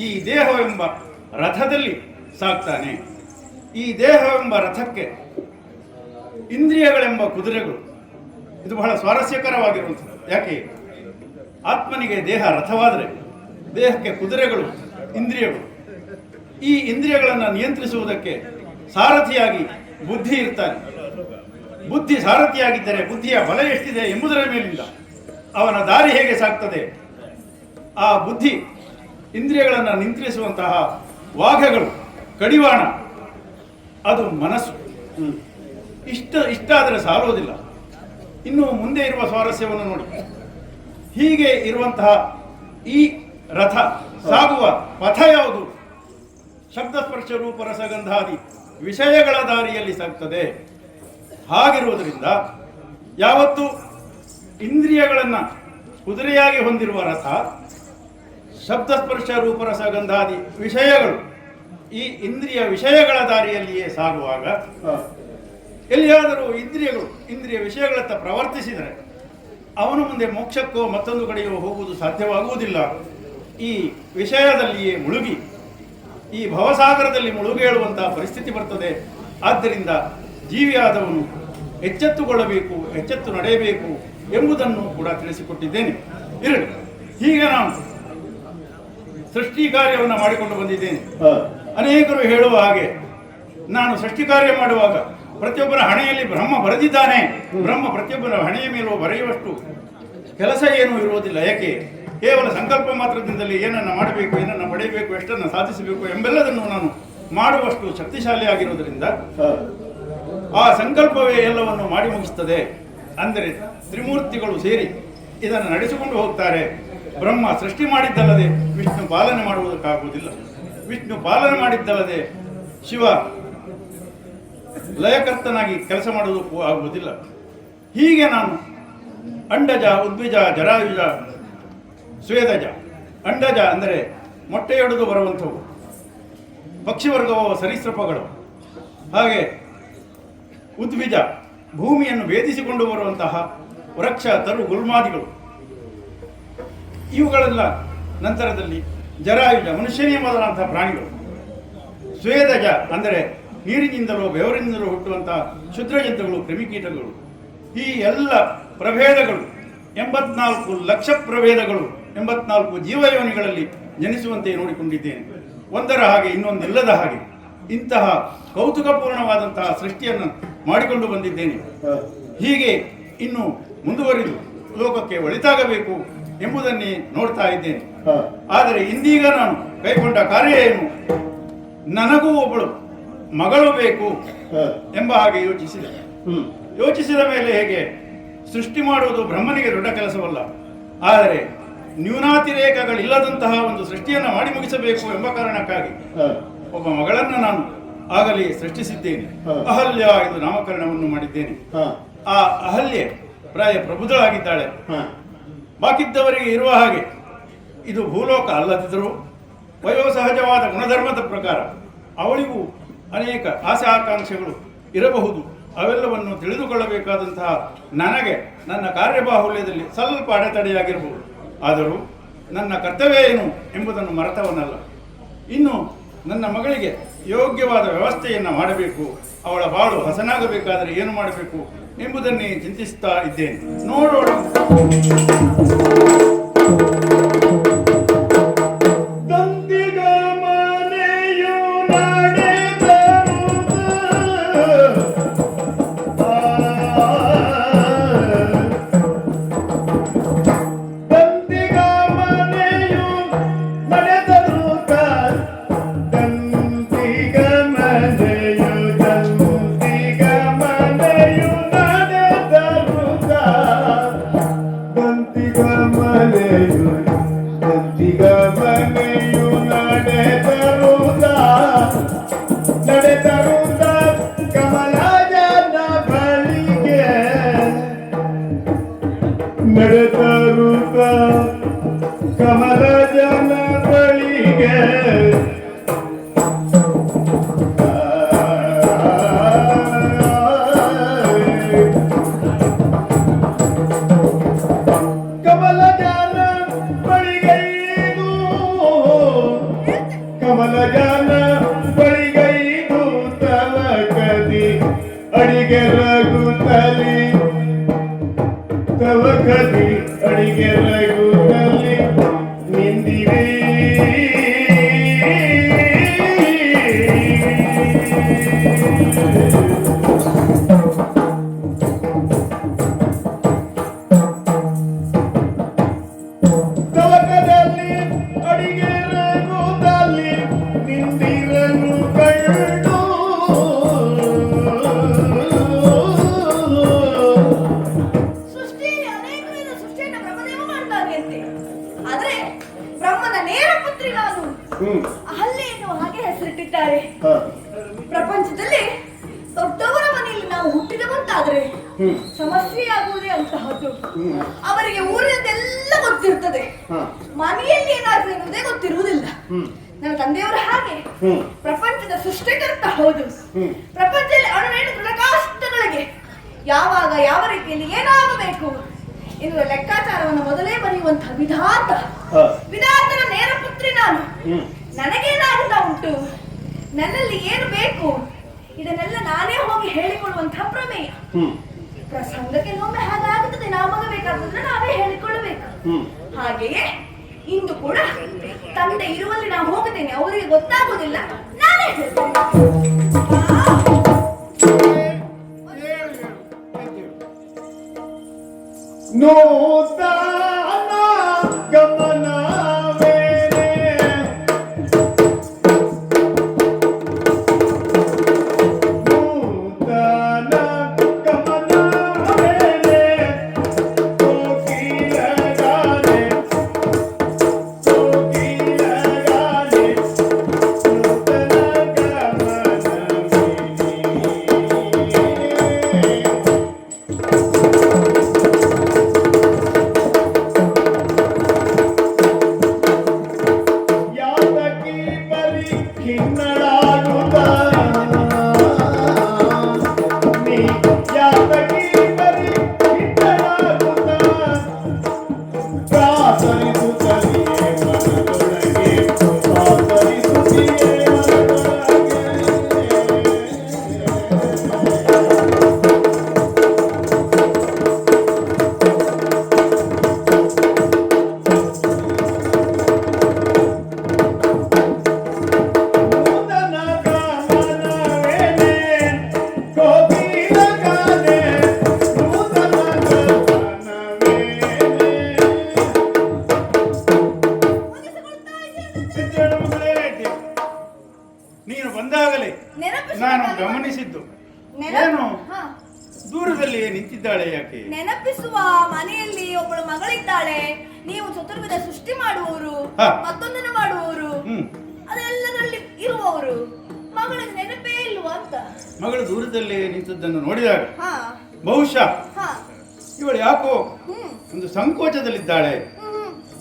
B: ಈ ದೇಹವೆಂಬ ರಥದಲ್ಲಿ ಸಾಕ್ತಾನೆ. ಈ ದೇಹವೆಂಬ ರಥಕ್ಕೆ ಇಂದ್ರಿಯಗಳೆಂಬ ಕುದುರೆಗಳು. ಇದು ಬಹಳ ಸ್ವಾರಸ್ಯಕರವಾಗಿರುವಂಥದ್ದು. ಯಾಕೆ? ಆತ್ಮನಿಗೆ ದೇಹ ರಥವಾದರೆ ದೇಹಕ್ಕೆ ಕುದುರೆಗಳು ಇಂದ್ರಿಯಗಳು. ಈ ಇಂದ್ರಿಯಗಳನ್ನು ನಿಯಂತ್ರಿಸುವುದಕ್ಕೆ ಸಾರಥಿಯಾಗಿ ಬುದ್ಧಿ ಇರ್ತಾನೆ. ಬುದ್ಧಿ ಸಾರಥಿಯಾಗಿದ್ದರೆ ಬುದ್ಧಿಯ ಬಲ ಎಷ್ಟಿದೆ ಎಂಬುದರ ಮೇಲಿಂದ ಅವನ ದಾರಿ ಹೇಗೆ ಸಾಗ್ತದೆ. ಆ ಬುದ್ಧಿ ಇಂದ್ರಿಯಗಳನ್ನು ನಿಯಂತ್ರಿಸುವಂತಹ ವಾಘಗಳು, ಕಡಿವಾಣ ಅದು ಮನಸ್ಸು. ಇಷ್ಟಾದರೆ ಸಾಲುವುದಿಲ್ಲ. ಇನ್ನು ಮುಂದೆ ಇರುವ ಸ್ವಾರಸ್ಯವನ್ನು ನೋಡಿ. ಹೀಗೆ ಇರುವಂತಹ ಈ ರಥ ಸಾಗುವ ಪಥ ಯಾವುದು? ಶಬ್ದಸ್ಪರ್ಶ ರೂಪ ರಸಗಂಧಾದಿ ವಿಷಯಗಳ ದಾರಿಯಲ್ಲಿ ಸಾಗ್ತದೆ. ಹಾಗಿರುವುದರಿಂದ ಯಾವತ್ತು ಇಂದ್ರಿಯಗಳನ್ನು ಕುದುರೆಯಾಗಿ ಹೊಂದಿರುವ ರಥ ಶಬ್ದಸ್ಪರ್ಶ ರೂಪರಸಗಂಧಾದಿ ವಿಷಯಗಳು ಈ ಇಂದ್ರಿಯ ವಿಷಯಗಳ ದಾರಿಯಲ್ಲಿಯೇ ಸಾಗುವಾಗ ಎಲ್ಲಿಯಾದರೂ ಇಂದ್ರಿಯ ವಿಷಯಗಳತ್ತ ಪ್ರವರ್ತಿಸಿದರೆ ಅವನು ಮುಂದೆ ಮೋಕ್ಷಕ್ಕೋ ಮತ್ತೊಂದು ಕಡೆಯೋ ಹೋಗುವುದು ಸಾಧ್ಯವಾಗುವುದಿಲ್ಲ. ಈ ವಿಷಯದಲ್ಲಿಯೇ ಮುಳುಗಿ ಈ ಭವಸಾಗರದಲ್ಲಿ ಮುಳುಗೇಳುವಂತಹ ಪರಿಸ್ಥಿತಿ ಬರ್ತದೆ. ಆದ್ದರಿಂದ ಜೀವಿಯಾದವನು ಎಚ್ಚೆತ್ತುಕೊಳ್ಳಬೇಕು, ಎಚ್ಚೆತ್ತು ನಡೆಯಬೇಕು ಎಂಬುದನ್ನು ಕೂಡ ತಿಳಿಸಿಕೊಟ್ಟಿದ್ದೇನೆ. ಇರಲಿ, ಹೀಗೆ ನಾನು ಸೃಷ್ಟಿ ಕಾರ್ಯವನ್ನು ಮಾಡಿಕೊಂಡು ಬಂದಿದ್ದೇನೆ. ಅನೇಕರು ಹೇಳುವ ಹಾಗೆ ನಾನು ಸೃಷ್ಟಿ ಕಾರ್ಯ ಮಾಡುವಾಗ ಪ್ರತಿಯೊಬ್ಬರ ಹಣೆಯಲ್ಲಿ ಬ್ರಹ್ಮ ಬರೆದಿದ್ದಾನೆ, ಬ್ರಹ್ಮ ಪ್ರತಿಯೊಬ್ಬರ ಹಣೆಯ ಮೇಲೂ ಬರೆಯುವಷ್ಟು ಕೆಲಸ ಏನೂ ಇರುವುದಿಲ್ಲ. ಯಾಕೆ? ಕೇವಲ ಸಂಕಲ್ಪ ಮಾತ್ರದಿಂದಲೇ ಏನನ್ನು ಮಾಡಬೇಕು, ಏನನ್ನು ಪಡೆಯಬೇಕು, ಎಷ್ಟನ್ನು ಸಾಧಿಸಬೇಕು ಎಂಬೆಲ್ಲದನ್ನು ನಾನು ಮಾಡುವಷ್ಟು ಶಕ್ತಿಶಾಲಿಯಾಗಿರುವುದರಿಂದ ಆ ಸಂಕಲ್ಪವೇ ಎಲ್ಲವನ್ನು ಮಾಡಿ ಮುಗಿಸ್ತದೆ. ಅಂದರೆ ತ್ರಿಮೂರ್ತಿಗಳು ಸೇರಿ ಇದನ್ನು ನಡೆಸಿಕೊಂಡು ಹೋಗ್ತಾರೆ. ಬ್ರಹ್ಮ ಸೃಷ್ಟಿ ಮಾಡಿದ್ದಲ್ಲದೆ ವಿಷ್ಣು ಪಾಲನೆ ಮಾಡುವುದಕ್ಕಾಗುವುದಿಲ್ಲ, ವಿಷ್ಣು ಪಾಲನೆ ಮಾಡಿದ್ದಲ್ಲದೆ ಶಿವ ಲಯಕರ್ತನಾಗಿ ಕೆಲಸ ಮಾಡುವುದಕ್ಕೂ ಆಗುವುದಿಲ್ಲ. ಹೀಗೆ ನಾನು ಅಂಡಜ, ಉದ್ವಿಜ, ಜರಾಯುಜ, ಸ್ವೇದಜ. ಅಂಡಜ ಅಂದರೆ ಮೊಟ್ಟೆಯೊಡೆದು ಬರುವಂಥವು ಪಕ್ಷಿವರ್ಗವ ಸರೀಸೃಪಗಳು. ಹಾಗೆ ಉದ್ವಿಜ ಭೂಮಿಯನ್ನು ಭೇದಿಸಿಕೊಂಡು ಬರುವಂತಹ ವೃಕ್ಷ, ತರು, ಗುಲ್ಮಾದಿಗಳು. ಇವುಗಳೆಲ್ಲ ನಂತರದಲ್ಲಿ ಜರಾಯುಜ, ಮನುಷ್ಯನೇ ಮೊದಲಾದಂತಹ ಪ್ರಾಣಿಗಳು. ಸ್ವೇದಜ ಅಂದರೆ ನೀರಿನಿಂದಲೋ ಬೆವರಿನಿಂದಲೋ ಹುಟ್ಟುವಂತಹ ಕ್ಷುದ್ರ ಜಂತುಗಳು, ಕ್ರಿಮಿಕೀಟಗಳು. ಈ ಎಲ್ಲ ಪ್ರಭೇದಗಳು 84 ಲಕ್ಷ ಪ್ರಭೇದಗಳು 84 ಜೀವಯೋನಿಗಳಲ್ಲಿ ಜನಿಸುವಂತೆ ನೋಡಿಕೊಂಡಿದ್ದೇನೆ. ಒಂದರ ಹಾಗೆ ಇನ್ನೊಂದಿಲ್ಲದ ಹಾಗೆ ಇಂತಹ ಕೌತುಕಪೂರ್ಣವಾದಂತಹ ಸೃಷ್ಟಿಯನ್ನು ಮಾಡಿಕೊಂಡು ಬಂದಿದ್ದೇನೆ. ಹೀಗೆ ಇನ್ನು ಮುಂದುವರಿದು ಲೋಕಕ್ಕೆ ಒಳಿತಾಗಬೇಕು ಎಂಬುದನ್ನೇ ನೋಡ್ತಾ ಇದ್ದೇನೆ. ಆದರೆ ಇಂದೀಗ ನಾನು ಕೈಗೊಂಡ ಕಾರ್ಯ ಏನು? ನನಗೂ ಒಬ್ಬಳು ಮಗಳು ಬೇಕು ಎಂಬ ಹಾಗೆ ಯೋಚಿಸಿದ ಮೇಲೆ ಹೇಗೆ ಸೃಷ್ಟಿ ಮಾಡುವುದು ಬ್ರಹ್ಮನಿಗೆ ದೊಡ್ಡ ಕೆಲಸವಲ್ಲ. ಆದರೆ ನ್ಯೂನಾತಿರೇಕಗಳಿಲ್ಲದಂತಹ ಒಂದು ಸೃಷ್ಟಿಯನ್ನು ಮಾಡಿ ಮುಗಿಸಬೇಕು ಎಂಬ ಕಾರಣಕ್ಕಾಗಿ ಒಬ್ಬ ಮಗಳನ್ನು ನಾನು ಆಗಲೇ ಸೃಷ್ಟಿಸಿದ್ದೇನೆ. ಅಹಲ್ಯ ಎಂದು ನಾಮಕರಣವನ್ನು ಮಾಡಿದ್ದೇನೆ. ಆ ಅಹಲ್ಯೆ ಪ್ರಾಯ ಪ್ರಬುದ್ಧಳಾಗಿದ್ದಾಳೆ. ಬಾಕಿದ್ದವರಿಗೆ ಇರುವ ಹಾಗೆ ಇದು ಭೂಲೋಕ ಅಲ್ಲದಿದ್ದರೂ ವಯೋಸಹಜವಾದ ಗುಣಧರ್ಮದ ಪ್ರಕಾರ ಅವಳಿಗೂ ಅನೇಕ ಆಸೆ ಆಕಾಂಕ್ಷೆಗಳು ಇರಬಹುದು. ಅವೆಲ್ಲವನ್ನು ತಿಳಿದುಕೊಳ್ಳಬೇಕಾದಂತಹ ನನಗೆ ನನ್ನ ಕಾರ್ಯಬಾಹುಲ್ಯದಲ್ಲಿ ಸ್ವಲ್ಪ ಅಡೆತಡೆಯಾಗಿರಬಹುದು. ಆದರೂ ನನ್ನ ಕರ್ತವ್ಯ ಏನು ಎಂಬುದನ್ನು ಮರೆತವನಲ್ಲ. ಇನ್ನು ನನ್ನ ಮಗಳಿಗೆ ಯೋಗ್ಯವಾದ ವ್ಯವಸ್ಥೆಯನ್ನು ಮಾಡಬೇಕು. ಅವಳ ಬಾಳು ಹಸನಾಗಬೇಕಾದರೆ ಏನು ಮಾಡಬೇಕು ಎಂಬುದನ್ನೇ ಚಿಂತಿಸ್ತಾ ಇದ್ದೇನೆ. ನೋಡೋಣ.
A: ಕಮಲಜನ ಬಳಿಗೆ
C: ನೇರ ಪುತ್ರಿ ನಾನು. ಅಹಲ್ಯೆ ಎನ್ನುವ ಹಾಗೆ ಹೆಸರಿಟ್ಟಿದ್ದಾರೆ. ಪ್ರಪಂಚದಲ್ಲಿ ದೊಡ್ಡವರ ಮನೆಯಲ್ಲಿ ನಾವು ಹುಟ್ಟಿದವಂತಾದ್ರೆ ಸಮಸ್ಯೆ ಆಗುವುದೇ ಅಂತಹದ್ದು. ಅವರಿಗೆ ಊರಿನದೆಲ್ಲ ಗೊತ್ತಿರ್ತದೆ, ಮನೆಯಲ್ಲಿ ಏನಾದ್ರು ಎನ್ನುವುದೇ ಗೊತ್ತಿರುವುದಿಲ್ಲ. ನನ್ನ ತಂದೆಯವರ ಹಾಗೆ ಪ್ರಪಂಚದ ಸೃಷ್ಟಿಕರ್ತ ಹೌದು. ಪ್ರಪಂಚದಲ್ಲಿ ಅಣುರೇಣು ದೃಢಕಾಷ್ಟಗಳಿಗೆ ಯಾವಾಗ ಯಾವ ರೀತಿಯಲ್ಲಿ ಏನಾಗಬೇಕು ಎನ್ನುವ ಲೆಕ್ಕಾಚಾರವನ್ನು ಮೊದಲೇ ಬರೆಯುವಂತಹ ವಿಧಾತನ ನೇರ ಪುತ್ರಿ ನಾನು. ನನಗೇನಾಗುತ್ತಾ ಉಂಟು, ನನ್ನಲ್ಲಿ ಏನು ಬೇಕು ಇದನ್ನೆಲ್ಲ ನಾನೇ ಹೋಗಿ ಹೇಳಿಕೊಳ್ಳುವಂತಹ ಪ್ರಮೇಯ. ಪ್ರಸಂಗಕ್ಕೆ ಒಮ್ಮೆ ಹಾಗಾಗುತ್ತದೆ, ನಾವು ಮಗ ಬೇಕಾದ್ರೆ ನಾವೇ ಹೇಳಿಕೊಳ್ಳಬೇಕು. ಹಾಗೆಯೇ ಇಂದು ಕೂಡ ತಂದೆ ಇರುವಲ್ಲಿ ನಾವು ಹೋಗುತ್ತೇನೆ, ಅವರಿಗೆ ಗೊತ್ತಾಗುವುದಿಲ್ಲ, ನಾನೇ
A: ನೂತನ ಗಮನವೇನೆ ನೂತನ ಗಮನವೇನೆ ಕೋಕಿಲಗಾನೆ ಕೋಕಿಲಗಾನೆ ನೂತನ ಗಮನವೇನೆ
B: ನೀನು ಬಂದಾಗಲೇ ನಾನು ಗಮನಿಸಿದ್ದು ಏನು, ದೂರದಲ್ಲಿ ನಿಂತಿದ್ದಾಳೆ ಯಾಕೆ?
C: ನೆನಪಿಸುವ ಮನೆಯಲ್ಲಿ ಒಬ್ಬಳು ಮಗಳಿದ್ದಾಳೆ, ನೀವು ಚತುರ್ವಿಧ ಸೃಷ್ಟಿ ಮಾಡುವವರು, ಮತ್ತೊಂದನ್ನು ಮಾಡುವವರು, ಅದೆಲ್ಲದರಲ್ಲಿ ಇರುವವರು, ಮಗಳಿಗೆ ನೆನಪೇ ಇಲ್ವಾ ಅಂತ.
B: ಮಗಳು ದೂರದಲ್ಲಿ ನಿಂತದ್ದನ್ನು ನೋಡಿದಾಗ ಬಹುಶಃ ಇವಳು ಯಾಕೋ ಒಂದು ಸಂಕೋಚದಲ್ಲಿದ್ದಾಳೆ.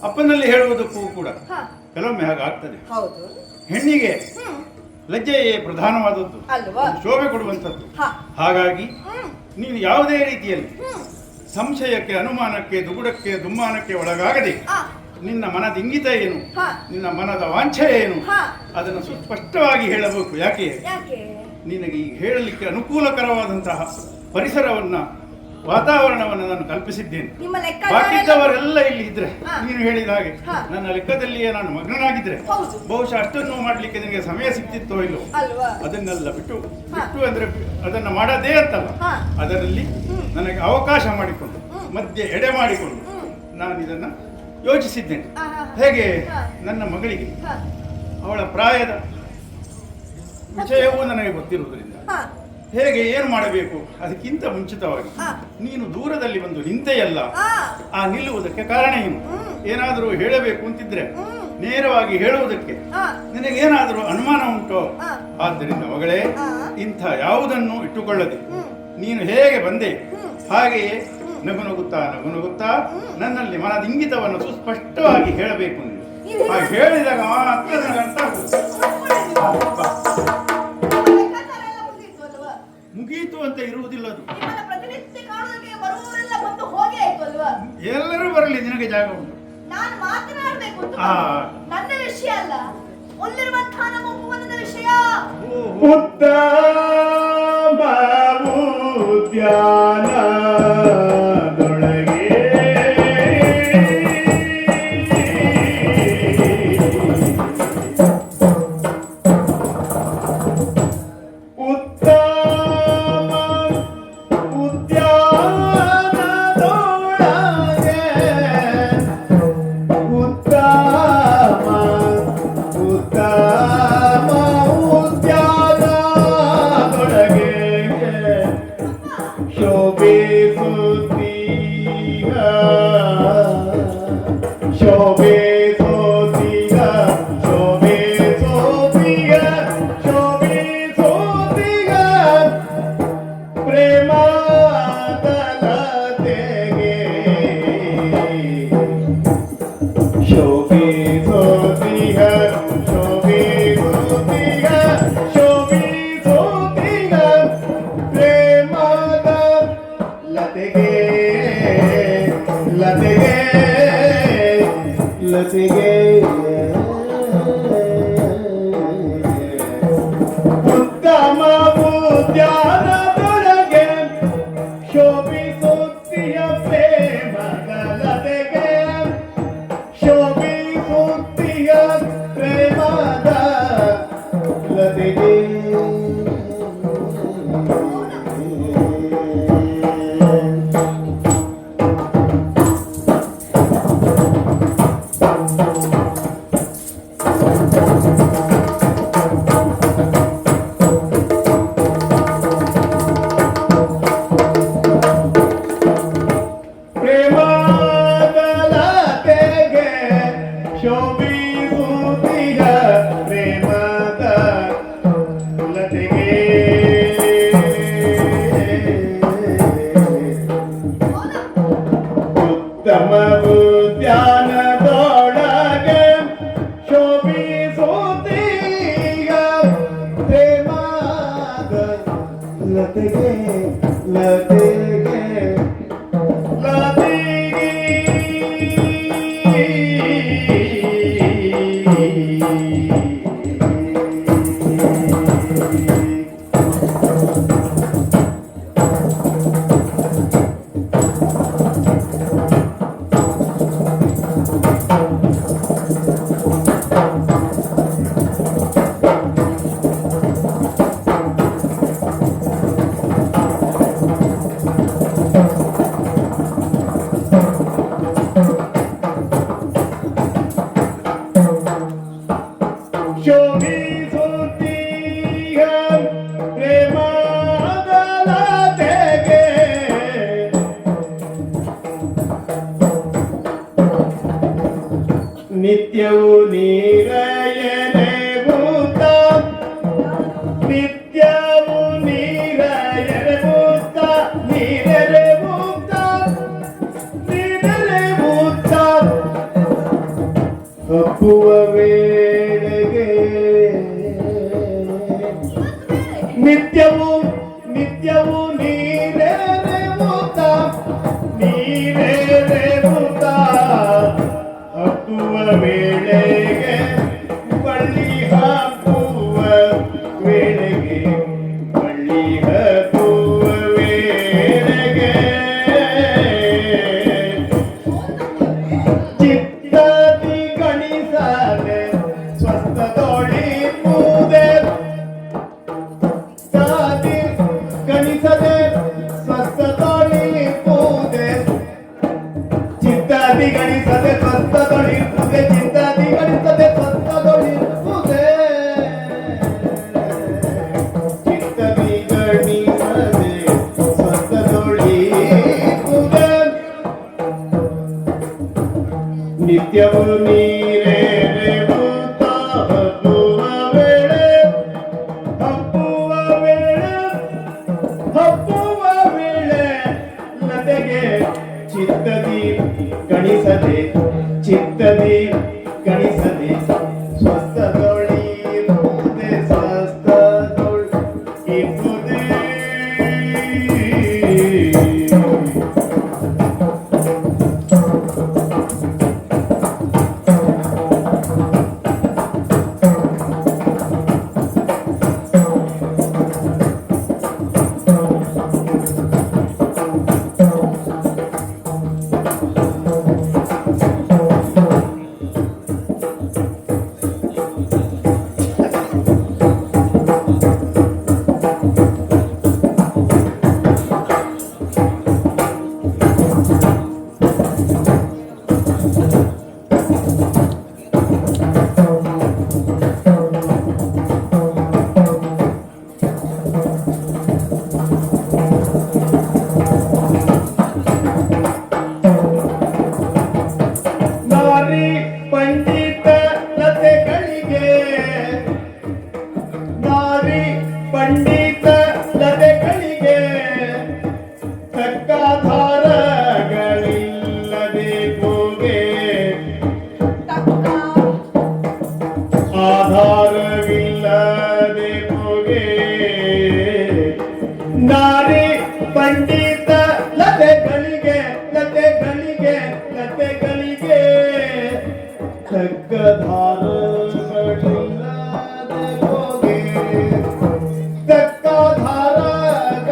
B: ಅಪ್ಪನಲ್ಲಿ ಹೇಳುವುದಕ್ಕೂ ಕೂಡ ಕೆಲವೊಮ್ಮೆ ಹಾಗಾಗ್ತದೆ. ಹೆಣ್ಣಿಗೆ ಲಜ್ಜೆಯೇ ಪ್ರಧಾನವಾದದ್ದು, ಶೋಭೆ ಕೊಡುವಂಥದ್ದು. ಹಾಗಾಗಿ ನೀನು ಯಾವುದೇ ರೀತಿಯಲ್ಲಿ ಸಂಶಯಕ್ಕೆ, ಅನುಮಾನಕ್ಕೆ, ದುಗುಡಕ್ಕೆ, ದುಮ್ಮಾನಕ್ಕೆ ಒಳಗಾಗದೆ ನಿನ್ನ ಮನದ ಇಂಗಿತ ಏನು, ನಿನ್ನ ಮನದ ವಾಂಛೆ ಏನು ಅದನ್ನು ಸುಸ್ಪಷ್ಟವಾಗಿ ಹೇಳಬೇಕು. ಯಾಕೆ ನಿನಗೆ ಈ ಹೇಳಲಿಕ್ಕೆ ಅನುಕೂಲಕರವಾದಂತಹ ಪರಿಸರವನ್ನ, ವಾತಾವರಣವನ್ನು ನಾನು ಕಲ್ಪಿಸಿದ್ದೇನೆ. ಬಾಕಿದ್ದವರೆಲ್ಲ ಇಲ್ಲಿ ಇದ್ರೆ ನೀನು ಹೇಳಿದ ಹಾಗೆ ನನ್ನ ಲೆಕ್ಕದಲ್ಲಿಯೇ ನಾನು ಮಗ್ನನಾಗಿದ್ರೆ ಬಹುಶಃ ಅಷ್ಟನ್ನು ಮಾಡ್ಲಿಕ್ಕೆ ನಿನಗೆ ಸಮಯ ಸಿಕ್ತಿತ್ತೋ ಇಲ್ಲೋ. ಅದನ್ನೆಲ್ಲ ಬಿಟ್ಟು ಅಂದ್ರೆ ಅದನ್ನ ಮಾಡದೇ ಅಂತಲ್ಲ, ಅದರಲ್ಲಿ ನನಗೆ ಅವಕಾಶ ಮಾಡಿಕೊಂಡು ಮಧ್ಯೆ ಎಡೆ ಮಾಡಿಕೊಂಡು ನಾನು ಇದನ್ನ ಯೋಚಿಸಿದ್ದೇನೆ. ಹೇಗೆ ನನ್ನ ಮಗಳಿಗೆ ಅವಳ ಪ್ರಾಯದ ವಿಷಯವೂ ನನಗೆ ಗೊತ್ತಿರುವುದರಿಂದ ಹೇಗೆ ಏನು ಮಾಡಬೇಕು ಅದಕ್ಕಿಂತ ಮುಂಚಿತವಾಗಿ ನೀನು ದೂರದಲ್ಲಿ ಒಂದು ನಿಂತೆಯಲ್ಲ, ಆ ನಿಲ್ಲುವುದಕ್ಕೆ ಕಾರಣ ಏನು? ಏನಾದರೂ ಹೇಳಬೇಕು ಅಂತಿದ್ರೆ ನೇರವಾಗಿ ಹೇಳುವುದಕ್ಕೆ ನಿನಗೇನಾದರೂ ಅನುಮಾನ ಉಂಟೋ? ಆದ್ದರಿಂದ ಮಗಳೇ, ಇಂಥ ಯಾವುದನ್ನು ಇಟ್ಟುಕೊಳ್ಳದೆ ನೀನು ಹೇಗೆ ಬಂದೆ ಹಾಗೆಯೇ ನಗು ನಗುತ್ತಾ ನನ್ನಲ್ಲಿ ಮನದ ಇಂಗಿತವನ್ನು ಸುಸ್ಪಷ್ಟವಾಗಿ ಹೇಳಬೇಕು. ಹಾಗೆ ಹೇಳಿದಾಗ ಮಾತ್ರ ನನಗೆ ಅರ್ಥ ಆಗುತ್ತದೆ. ಮುಗೀತು ಅಂತ ಇರುವುದಿಲ್ಲ ಅದು. ಎಲ್ಲರೂ ಬರಲಿ, ನಿನಗೆ ಜಾಗ ಉಂಟು.
C: ನಾನು ಮಾತನಾಡಬೇಕು, ನನ್ನ ವಿಷಯ ಅಲ್ಲ, ಅಲ್ಲಿರುವಂತಹ ನಮ್ಮ ಉಪವನದ ವಿಷಯ.
A: ಉತ್ತಮ ಉದ್ಯಾನದೊಳಗೆ ಶೋಭೆ ಶೋಭಿಸೋತಿಹ ಶೋಭಿಸೋತಿಹ ಶೋಭಿಸೋತಿಹ ಪ್ರೇಮದ ಲತೆಗೆ ಲತೆಗೆ ಲತೆಗೆ ಉತ್ತಮ ಉದ್ಯಾನದೊಳಗೆ ಶೋಭಿಸುತ್ತಿಯ ಪ್ರೇಮದ ಲತೆಗೆ ಶೋಭಿಸುತ್ತಿಯ ಪ್ರೇಮದ ಲತೆಗೆ ಪ್ರೇಮದಲತೆಗೆ ಶೋಭಿಸುತ್ತಿಯ ಪ್ರೇಮದ ಲತೆಗೆ ಉತ್ತಮ ಉದ್ಯಾನದೊಳಗೆ ಶೋಭಿಸುತ್ತಿಯ ಪ್ರೇಮದ ಲತೆಗೆ ಲತೆಗೆ ಶೋಭಿಸುತ್ತೀಯ ಪ್ರೇಮದ ಲತೆಗೆ ನಿತ್ಯವೂ ನೀರಯನೆ ಭೂತ ನಿತ್ಯವೂ ನೀರಯನೆ ಭೂತ ನೀರರೆ ಭೂತ ನೀರರೆ ಭೂತ ಅಪ್ಪುವ ವೇಳೆಗೆ ನಿತ್ಯವೂ ನಿತ್ಯವೂ ನೀರೇ ಭೂತ ನೀರೇ ಭೂತ ಹಬ್ಬುವ ವೇಳೆಗೆ ಬಳ್ಳಿ ಹಾಕುವ ವೇಳೆಗೆ ಬಳ್ಳಿ ಹಾಕುವ ವೇಳೆಗೆ ಚಿತ್ತದಿ ಗಣಿಸದೆ ಸ್ವಸ್ಥದೊಳಿ ಪೂದೆ ಸಾದಿ ಗಣಿಸದ ಧಾರಗಳಿಲ್ಲದೆ ಹೋಗೆ ತಕ್ಕ ಧಾರಗಳಿಲ್ಲದೆ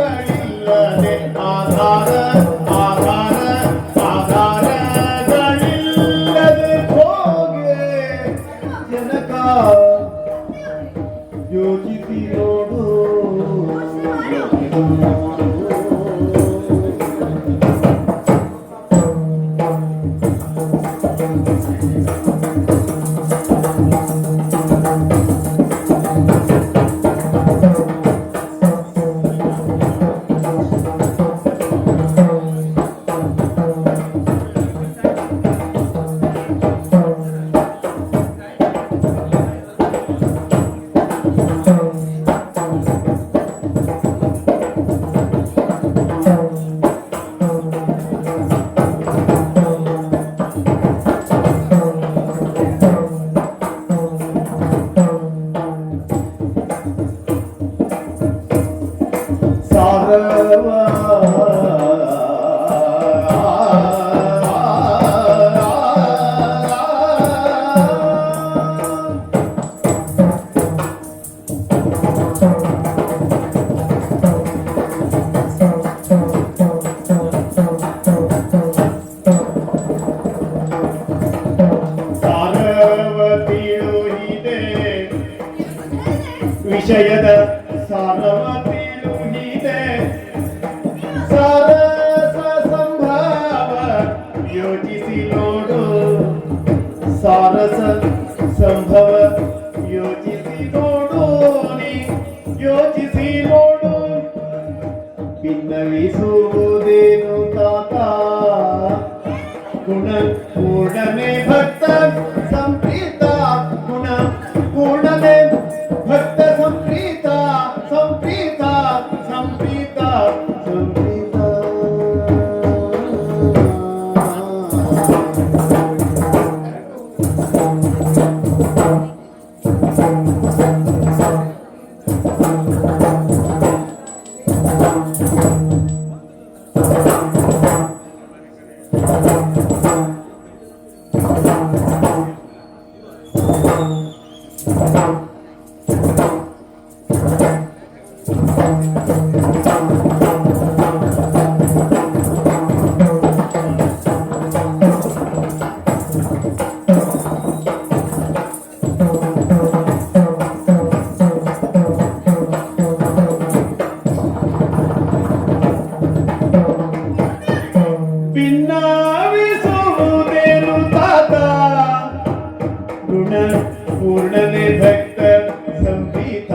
A: ಆಧಾರಗಳಿಲ್ಲದೆ ಹೋಗೆ ಜನಕ ಯೋಚಿಸಿ ನೋಡು ಸಾರವ ಸಾರವತಿಯುಹಿದೆ ವಿಷಯದ ಸಾರವತಿಯುಹಿದೆ ಸಾರಸ ಸಂಭವ ಯೋಚಿಸಿ ನೋಡು ಸಾರಸ ಸಂಭವ ಯೋಚಿಸಿ ನೋಡು ನೀ ಯೋಚಿಸಿ ನೋಡು ಭಿನ್ನವಿಸುವುದೇನು ತಾತ ಗುಣ ಪೂರ್ಣನೆ ಭಕ್ತ ಸಂಪ್ರೀತ ಗುಣ ಪೂರ್ಣನೆ ಭಕ್ತ ಸಂಪ್ರೀತ ಸಂಪ್ರೀತ ಸಂಪ್ರೀತ ಸಂಪ್ರೀತ ಭಿನ್ನವಿಸುವುದೇನು ತಾತ ಗುಣ ಪೂರ್ಣನೆ ಭಕ್ತ ಸಂಪ್ರೀತ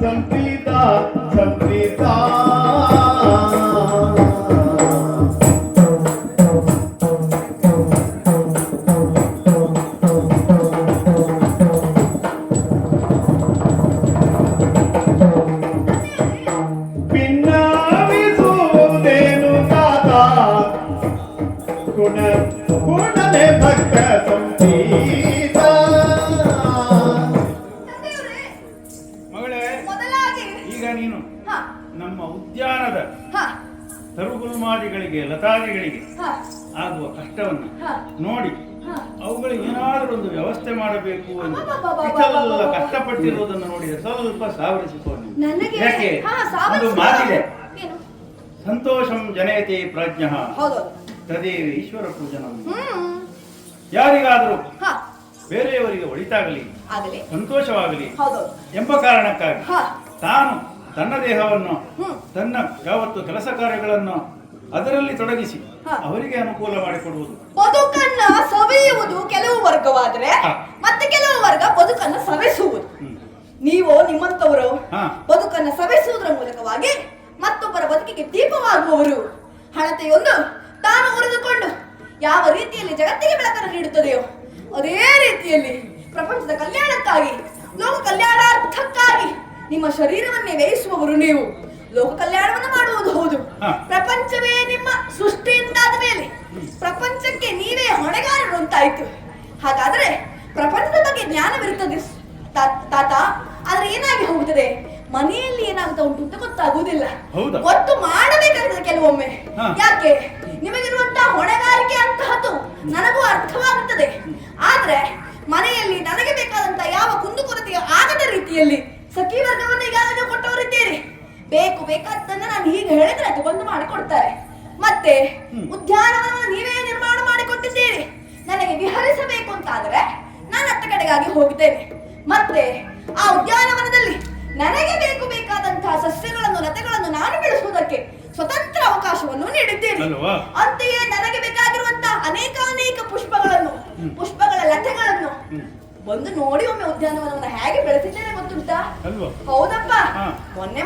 A: ಸಂಪ್ರೀತ ಸಂಪ್ರೀತ ಭಿನ್ನವಿಸುವುದೇನು ತಾತ ಗುಣ ಪೂರ್ಣನೆ ಭಕ್ತ ಸಂಪ್ರೀತ
C: ತಂದೆಯವರೇ,
B: ಮಗಳೇ,
C: ಮೊದಲಾಗಿ
B: ಈಗ ನೀನು
C: ಹ,
B: ನಮ್ಮ ಉದ್ಯಾನದ
C: ಹ,
B: ತರುಗುಲ್ಮಾದಿಗಳಿಗೆ ಲತಾದಿಗಳಿಗೆ
C: ಹ,
B: ಆಗುವ ಕಷ್ಟವನ್ನು
C: ಹ,
B: ನೋಡಿ
C: ಹ.
B: ಅವುಗಳಿಗೆ ಏನಾದರೂ ಒಂದು ವ್ಯವಸ್ಥೆ ಮಾಡಬೇಕು ಎಂದು
C: ಅಬ್ಬಬ್ಬಬ್ಬಬ್ಬಬ್ಬ.
B: ಇಷ್ಟೆಲ್ಲ ಕಷ್ಟಪಟ್ಟಿರುವುದನ್ನು ನೋಡಿದರೆ ಸ್ವಲ್ಪ ಸಾವರಿಸಿಕೋ ನೀನು.
C: ನನಗೆ
B: ಯಾಕೆ
C: ಹ,
B: ಒಂದು
C: ಸಾವರಿಸಿದ-
B: ಮಾತಿದೆ,
C: ಏನು?
B: ಸಂತೋಷಂ ಜನಯತೆ ಪ್ರಾಜ್ಞಃ
C: ಹೌದೌದು.
B: ತದೇವ ಈಶ್ವರ ಪೂಜನಂ.
C: ಹ್ಮ್.
B: ಯಾರಿಗಾದರೂ
C: ಹ,
B: ಬೇರೆಯವರಿಗೆ ಒಳಿತಾಗಲಿ
C: ಆಗಲಿ.
B: ಸಂತೋಷವಾಗಲಿ
C: ಹೌದೌದು.
B: ಎಂಬ ಕಾರಣಕ್ಕಾಗಿ
C: ಹ,
B: ತಾನು ತನ್ನ ದೇಹವನ್ನು
C: ಹ್ಮ್.
B: ತನ್ನ ಯಾವತ್ತು ಕೆಲಸ ಕಾರ್ಯಗಳನ್ನು ಅದರಲ್ಲಿ ತೊಡಗಿಸಿ
C: ಹ.
B: ಅವರಿಗೆ ಅನುಕೂಲ ಮಾಡಿಕೊಡುವುದು.
C: ಬದುಕನ್ನ ಸವೆಯುವುದು ಕೆಲವು ವರ್ಗವಾದ್ರೆ
B: ಹ.
C: ಮತ್ತೆ ಕೆಲವು ವರ್ಗ ಬದುಕನ್ನ ಸವೆಸುವುದು.
B: ಹ್ಮ್.
C: ನೀವು ನಿಮ್ಮಂತವರು
B: ಹ.
C: ಬದುಕನ್ನ ಸವೆಸುವುದರ ಮೂಲಕವಾಗಿ ಮತ್ತೊಬ್ಬರ ಬದುಕಿಗೆ ದೀಪವಾಗುವವರು. ಹಣತೆಯೊಂದು ತಾನು ಉರಿದುಕೊಂಡು ಯಾವ ರೀತಿಯಲ್ಲಿ ಜಗತ್ತಿಗೆ ಬೆಳಕನ್ನು ನೀಡುತ್ತದೆಯೋ ಅದೇ ರೀತಿಯಲ್ಲಿ ಪ್ರಪಂಚದ ಕಲ್ಯಾಣಕ್ಕಾಗಿ ಲೋಕ ಕಲ್ಯಾಣಾರ್ಥಕ್ಕಾಗಿ ನಿಮ್ಮ ಶರೀರವನ್ನೇ ವ್ಯಯಿಸುವವರು ನೀವು. ಲೋಕ ಕಲ್ಯಾಣವನ್ನು ಮಾಡುವುದು ಹೌದು.
B: ಹ.
C: ಪ್ರಪಂಚವೇ ನಿಮ್ಮ ಸೃಷ್ಟಿಯಿಂದಾದ ಮೇಲೆ ಪ್ರಪಂಚಕ್ಕೆ ನೀವೇ ಹೊಣೆಗಾರರು ಅಂತಾಯ್ತು. ಹಾಗಾದ್ರೆ ಪ್ರಪಂಚದ ಬಗ್ಗೆ ಜ್ಞಾನವಿರುತ್ತದೆ ತಾತ. ಆದ್ರೆ ಏನಾಗಿ ಹೋಗುತ್ತದೆ, ಮನೆಯಲ್ಲಿ ಏನಾಗ್ತಾ ಉಂಟು ಅಂತ ಗೊತ್ತಾಗುವುದಿಲ್ಲ.
B: ಹೌದಾ?
C: ಗೊತ್ತು ಮಾಡಬೇಕಾಗ್ತದೆ ಕೆಲವೊಮ್ಮೆ.
B: ಹ.
C: ಯಾಕೆ, ನಿಮಗಿರುವಂತಹ ಹೊಣೆಗಾರಿಕೆ ಅಂತಹದ್ದು ನನಗೂ ಅರ್ಥವಾಗುತ್ತದೆ. ಆದ್ರೆ ಮನೆಯಲ್ಲಿ ನನಗೆ ಬೇಕಾದಂತ ಯಾವ ಕುಂದುಕೊರತೆಯು ಆಗದ ರೀತಿಯಲ್ಲಿ ಸಖಿ ವರ್ಗವನ್ನು ಈಗಾಗಲೇ ಕೊಟ್ಟವರಿದ್ದೀರಿ. ಬೇಕಾದ್ದನ್ನ ನಾನು ಹೀಗೆ ಹೇಳಿದ್ರೆ ಅದು ಬಂದು ಮಾಡಿಕೊಡ್ತಾರೆ. ಮತ್ತೆ ಉದ್ಯಾನವನವನ್ನು ನೀವೇ ನಿರ್ಮಾಣ ಮಾಡಿಕೊಟ್ಟಿದ್ದೀರಿ. ನನಗೆ ವಿಹರಿಸಬೇಕು ಅಂತಾದ್ರೆ ನಾನು ಅತ್ತ ಕಡೆಗಾಗಿ ಹೋಗುತ್ತೇನೆ. ಮತ್ತೆ ಆ ಉದ್ಯಾನವನದಲ್ಲಿ ನನಗೆ ಬೇಕಾದಂತಹ ಸಸ್ಯಗಳನ್ನು ಲತೆಗಳನ್ನು ನಾನು ಬೆಳೆಸುವುದಕ್ಕೆ ಸ್ವತಂತ್ರ ಅವಕಾಶವನ್ನು ನೀಡಿದ್ದೇನೆ. ಅಂತೆಯೇ ನನಗೆ ಬೇಕಾಗಿರುವಂತಹ ಅನೇಕ ಪುಷ್ಪಗಳ ಲತೆಗಳನ್ನು ಒಂದು ನೋಡಿ ಒಮ್ಮೆ ಉದ್ಯಾನವನವನ್ನು ಹೇಗೆ ಬೆಳೆಸಿದ್ದೇನೆ ಗೊತ್ತುಂಟಾ? ಹೌದಪ್ಪ, ಮೊನ್ನೆ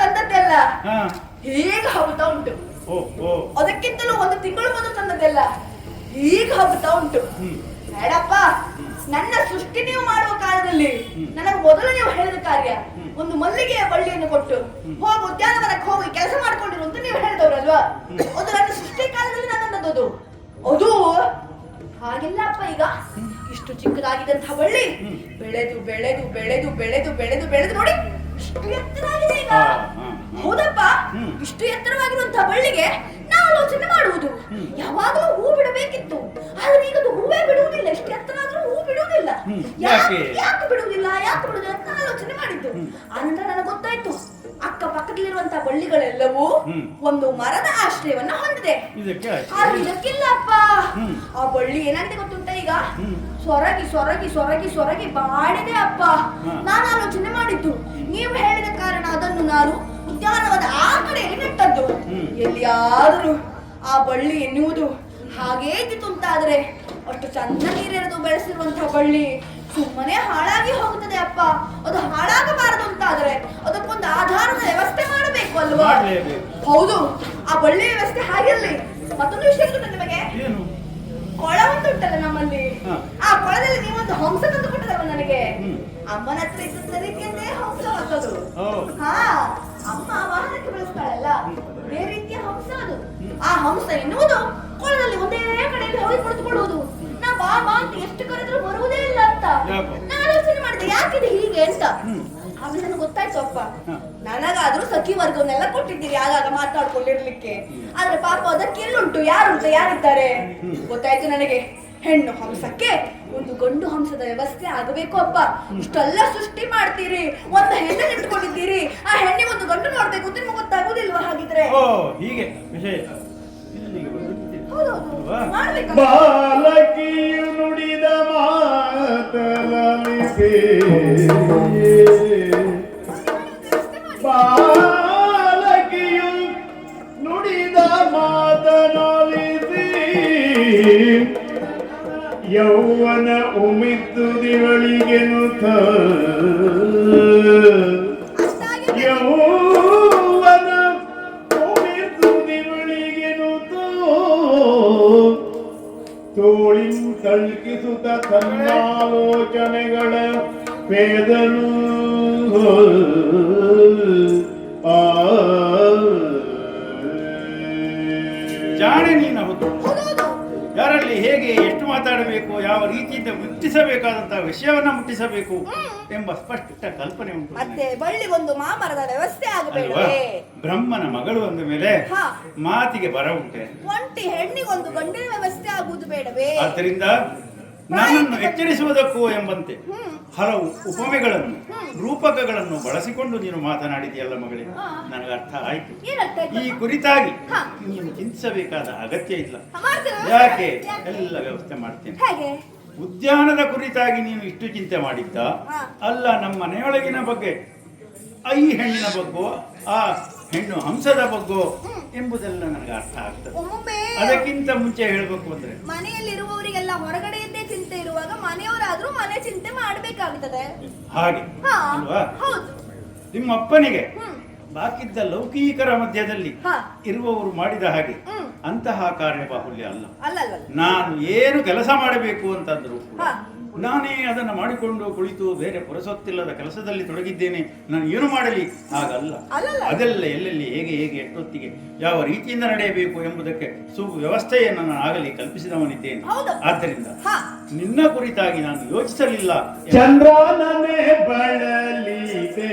C: ತಂದದ್ದೆಲ್ಲ ಈಗ ಹಬ್ಬುತ್ತಾ ಉಂಟು. ಅದಕ್ಕಿಂತಲೂ ಒಂದು ತಿಂಗಳು ಮೊದಲು ತಂದದ್ದೆಲ್ಲ ಈಗ ಹಬ್ಬುತ್ತಾ ಉಂಟು. ಬೇಡಪ್ಪ, ನನ್ನ ಸೃಷ್ಟಿ ನೀವು ಮಾಡುವ ಕಾಲದಲ್ಲಿ ನನಗೆ ಮೊದಲು ನೀವು ಹೇಳಿದ ಕಾರ್ಯ ಒಂದು ಮಲ್ಲಿಗೆಯ ಬಳ್ಳಿಯನ್ನು ಕೊಟ್ಟು ಹೋಗಿ ಉದ್ಯಾನವನಕ್ಕೆ ಹೋಗಿ ಕೆಲಸ ಮಾಡ್ಕೊಂಡಿರು ಅಂತ ನೀವು ಹೇಳಿದವ್ರಲ್ವಾ? ಅದು ನನ್ನ ಸೃಷ್ಟಿ ಕಾಲದಲ್ಲಿ ನನ್ನದು. ಅದು ಹಾಗಿಲ್ಲಪ್ಪ. ಈಗ ಇಷ್ಟು ಚಿಕ್ಕದಾಗಿದ್ದಂತಹ ಬಳ್ಳಿ ಬೆಳೆದು ಬೆಳೆದು ಬೆಳೆದು ಬೆಳೆದು ಬೆಳೆದು ಬೆಳೆದು ನೋಡಿ ಇಷ್ಟು ಎತ್ತರವಾಗಿದೆ ಈಗ. ಹೌದಪ್ಪ, ಇಷ್ಟು ಎತ್ತರವಾಗಿರುವಂತಹ ಬಳ್ಳಿಗೆ ನಾವು ಆಲೋಚನೆ ಮಾಡುವುದು ಯಾವಾಗಲೂ ಹೂ ಬಿಡಬೇಕಿತ್ತು. ಆದ್ರೆ ಈಗ ಅದು ಹೂವೇ ಬಿಡುವುದಿಲ್ಲ. ಇಷ್ಟು ಎತ್ತರವಾದ್ರೂ ಹೂ ಬಿಡುವುದಿಲ್ಲ. ಯಾಕೆ ಬಿಡುವುದಿಲ್ಲ ಅಂತ ಆಲೋಚನೆ ಮಾಡಿದ್ದು. ಆನಂತರ ನನಗೆ ಗೊತ್ತಾಯ್ತು, ಅಕ್ಕ ಪಕ್ಕದಲ್ಲಿರುವಂತಹ ಬಳ್ಳಿಗಳೆಲ್ಲವೂ ಒಂದು ಮರದ ಆಶ್ರಯವನ್ನ ಹೊಂದಿದೆ. ಇದಕ್ಕಿಲ್ಲಪ್ಪ, ಆ ಬಳ್ಳಿ ಏನಾಗಿದೆ ಗೊತ್ತುಂಟ? ಈಗ ಸೊರಗಿ ಸೊರಗಿ ಸೊರಗಿ ಸೊರಗಿ ಬಾಡಿದೆ ಅಪ್ಪ. ನಾನು ಆಲೋಚನೆ ಮಾಡಿದ್ದು, ನೀವು ಹೇಳಿದ ಕಾರಣ ಅದನ್ನು ನಾನು ಉದ್ಯಾನವನ ಆ ಕಡೆಯಲ್ಲಿ ನೆಟ್ಟದ್ದು. ಎಲ್ಲಿಯಾದರೂ ಆ ಬಳ್ಳಿ ಎನ್ನುವುದು ಹಾಗೇ ಇದ್ದಿತು ಅಂತಾದ್ರೆ ಅಷ್ಟು ಚಂದ ನೀರೆರೆದು ಬೆಳೆಸಿರುವಂತಹ ಬಳ್ಳಿ ಸುಮ್ಮನೆ ಹಾಳಾಗಿ ಹೋಗುತ್ತದೆ ಅಪ್ಪ. ಅದು ಹಾಳಾಗಬಾರದು ಅಂತಾದ್ರೆ ಅದಕ್ಕೊಂದು ಆಧಾರದ ವ್ಯವಸ್ಥೆ ಮಾಡಬೇಕು ಅಲ್ವಾ? ಹೌದು, ಆ ಬಳ್ಳಿ ವ್ಯವಸ್ಥೆ ಹಾಗಿರ್ಲಿ. ಮತ್ತೊಂದು ವಿಷಯ ಗೊತ್ತ ನಿಮಗೆ? ಕೊಳ ಒಂದು ಉಂಟಲ್ಲ ನಮ್ಮಲ್ಲಿ, ಆ ಕೊಳದಲ್ಲಿ ನೀವೊಂದು ಹಂಸ ತಂದು ಕೊಟ್ಟದವ ನನಗೆ. ಅಮ್ಮನ ಹತ್ರ ಇದ್ದ ರೀತಿಯಂತೆ ಹಂಸ ಹಾಕೋದು. ಅಮ್ಮ ವಾಹನಕ್ಕೆ ಬಳಸ್ತಾಳಲ್ಲ, ಅದೇ ರೀತಿಯ ಹಂಸ ಅದು. ಆ ಹಂಸ ಎನ್ನುವುದು ಕೊಳದಲ್ಲಿ ಒಂದೇ ಕಡೆಯಲ್ಲಿ ಹೋಗಿ ಕುಳಿತುಕೊಳ್ಳುವುದು. ನಾ ಬಾ ಅಂತ ಎಷ್ಟು ಕರೆದ್ರು ಬರುವುದೇ ಇಲ್ಲ ಅಂತ ನಾನು ಆಲೋಚನೆ ಮಾಡಿದೆ, ಯಾಕಿದೆ ಹೀಗೆ ಅಂತ. ಆಮೇಲೆ ನನಗೆ ಗೊತ್ತಾಯ್ತು ಅಪ್ಪ, ನನಗಾದ್ರೂ ಸಖಿ ವರ್ಗವನ್ನೆಲ್ಲ ಕೊಟ್ಟಿದ್ದೀರಿ ಆಗಾಗ ಮಾತಾಡ್ಕೊಂಡಿರ್ಲಿಕ್ಕೆ. ಆದ್ರೆ ಪಾಪ ಅದಕ್ಕೆ ಎಲ್ಲುಂಟು, ಯಾರಿದ್ದಾರೆ ಗೊತ್ತಾಯ್ತು ನನಗೆ. ಹೆಣ್ಣು ಹಂಸಕ್ಕೆ ಒಂದು ಗಂಡು ಹಂಸದ ವ್ಯವಸ್ಥೆ ಆಗಬೇಕು ಅಪ್ಪ. ಇಷ್ಟೆಲ್ಲ ಸೃಷ್ಟಿ ಮಾಡ್ತೀರಿ, ಒಂದು ಹೆಣ್ಣು ಇಟ್ಕೊಂಡಿದ್ದೀರಿ, ಆ ಹೆಣ್ಣಿಗೆ ಒಂದು ಗಂಡು ನೋಡ್ಬೇಕು ಅಂತ ನಿಮ್ಗೆ ಗೊತ್ತಾಗೋದಿಲ್ವಾ? ಹಾಗಿದ್ರೆ
A: ಬಾಲಕಿಯು ನುಡಿದ ಮಾತಲಾಲಿಸಿ, ಬಾಲಕಿಯು ನುಡಿದ ಮಾತನಾಲಿಸಿ, ಯೌವನ ಉಮಿತ್ತುದಿವಳಿಗೆನುತ, ಯೌವನ ಉಮಿತ್ತುದಿವಳಿಗೆನುತ, ತೋಳಿ ತಳ್ಕಿಸುತ್ತ ತನ್ನಾಲೋಚನೆಗಳ ಪೇದನು.
B: ಜಾಣೆ ನೀನು. ಯಾರಲ್ಲಿ ಹೇಗೆ ಎಷ್ಟು ಮಾತಾಡಬೇಕು, ಯಾವ ರೀತಿಯಿಂದ ಮುಟ್ಟಿಸಬೇಕಾದಂತಹ ವಿಷಯವನ್ನ ಮುಟ್ಟಿಸಬೇಕು ಎಂಬ ಸ್ಪಷ್ಟ ಕಲ್ಪನೆ ಉಂಟು.
C: ಮತ್ತೆ ಬಳ್ಳಿಗೊಂದು ಮಾಮರದ ವ್ಯವಸ್ಥೆ ಆಗಬೇಕೇ?
B: ಬ್ರಹ್ಮನ ಮಗಳು ಅಂದ ಮೇಲೆ ಮಾತಿಗೆ ಬರ ಉಂಟೆ.
C: ಒಂಟಿ ಹೆಣ್ಣಿಗೊಂದು ಗಂಡಿನ ವ್ಯವಸ್ಥೆ ಆಗುವುದು ಬೇಡವೇ?
B: ಆದ್ದರಿಂದ ನನ್ನನ್ನು ಎಚ್ಚರಿಸುವುದಕ್ಕೂ ಎಂಬಂತೆ ಹಲವು ಉಪಮೆಗಳನ್ನು ರೂಪಕಗಳನ್ನು ಬಳಸಿಕೊಂಡು ನೀನು ಮಾತನಾಡಿದೆಯಲ್ಲ ಮಗಳೇ, ನನಗೆ ಅರ್ಥ ಆಯ್ತು. ಈ ಕುರಿತಾಗಿ ನೀನು ಚಿಂತಿಸಬೇಕಾದ ಅಗತ್ಯ ಇಲ್ಲ. ಯಾಕೆ? ಎಲ್ಲ ವ್ಯವಸ್ಥೆ ಮಾಡ್ತೇನೆ. ಉದ್ಯಾನದ ಕುರಿತಾಗಿ ನೀನು ಇಷ್ಟು ಚಿಂತೆ ಮಾಡಿದ್ದ ಅಲ್ಲ, ನಮ್ಮ ಮನೆಯೊಳಗಿನ ಬಗ್ಗೆ, ಈ ಹೆಣ್ಣಿನ ಬಗ್ಗೋ ಆ ಹೆಣ್ಣು ಹಂಸದ ಬಗ್ಗೋ ಎಂಬುದೆಲ್ಲ ನನಗೆ ಅರ್ಥ ಆಗ್ತದೆ. ಅದಕ್ಕಿಂತ ಮುಂಚೆ ಹೇಳಬೇಕು ಅಂದ್ರೆ,
C: ಮನೆಯಲ್ಲಿರುವವರಿಗೆಲ್ಲ ಹೊರಗಡೆಯದ್ದೇ ಚಿಂತೆ ಇರುವಾಗ ಮನೆಯವರಾದ್ರೂ ಮನೆ ಚಿಂತೆ ಮಾಡಬೇಕಾಗುತ್ತದೆ.
B: ಹಾಗೆ ಅಲ್ವಾ? ನಿಮ್ಮ ಅಪ್ಪನಿಗೆ ಬಾಕಿದ್ದ ಲೌಕಿಕರ ಮಧ್ಯದಲ್ಲಿ ಇರುವವರು ಮಾಡಿದ ಹಾಗೆ ಅಂತಹ ಕಾರ್ಯಬಾಹುಲ್ಯ ಅಲ್ಲ. ನಾನು ಏನು ಕೆಲಸ ಮಾಡಬೇಕು ಅಂತಂದ್ರು ನಾನೇ ಅದನ್ನು ಮಾಡಿಕೊಂಡು ಕುಳಿತು ಬೇರೆ ಪುರಸೊತ್ತಿಲ್ಲದ ಕೆಲಸದಲ್ಲಿ ತೊಡಗಿದ್ದೇನೆ, ನಾನು ಏನು ಮಾಡಲಿ? ಹಾಗಲ್ಲ. ಅದೆಲ್ಲ ಎಲ್ಲೆಲ್ಲಿ ಹೇಗೆ ಹೇಗೆ ಎಷ್ಟೊತ್ತಿಗೆ ಯಾವ ರೀತಿಯಿಂದ ನಡೆಯಬೇಕು ಎಂಬುದಕ್ಕೆ ಸುವ್ಯವಸ್ಥೆಯನ್ನು ನಾನು ಆಗಲಿ ಕಲ್ಪಿಸಿದವನಿದ್ದೇನೆ. ಆದ್ದರಿಂದ ನಿನ್ನ ಕುರಿತಾಗಿ ನಾನು ಯೋಚಿಸಲಿಲ್ಲ.
A: ಚಂದ್ರನೇ ಬಳಲಿದೆ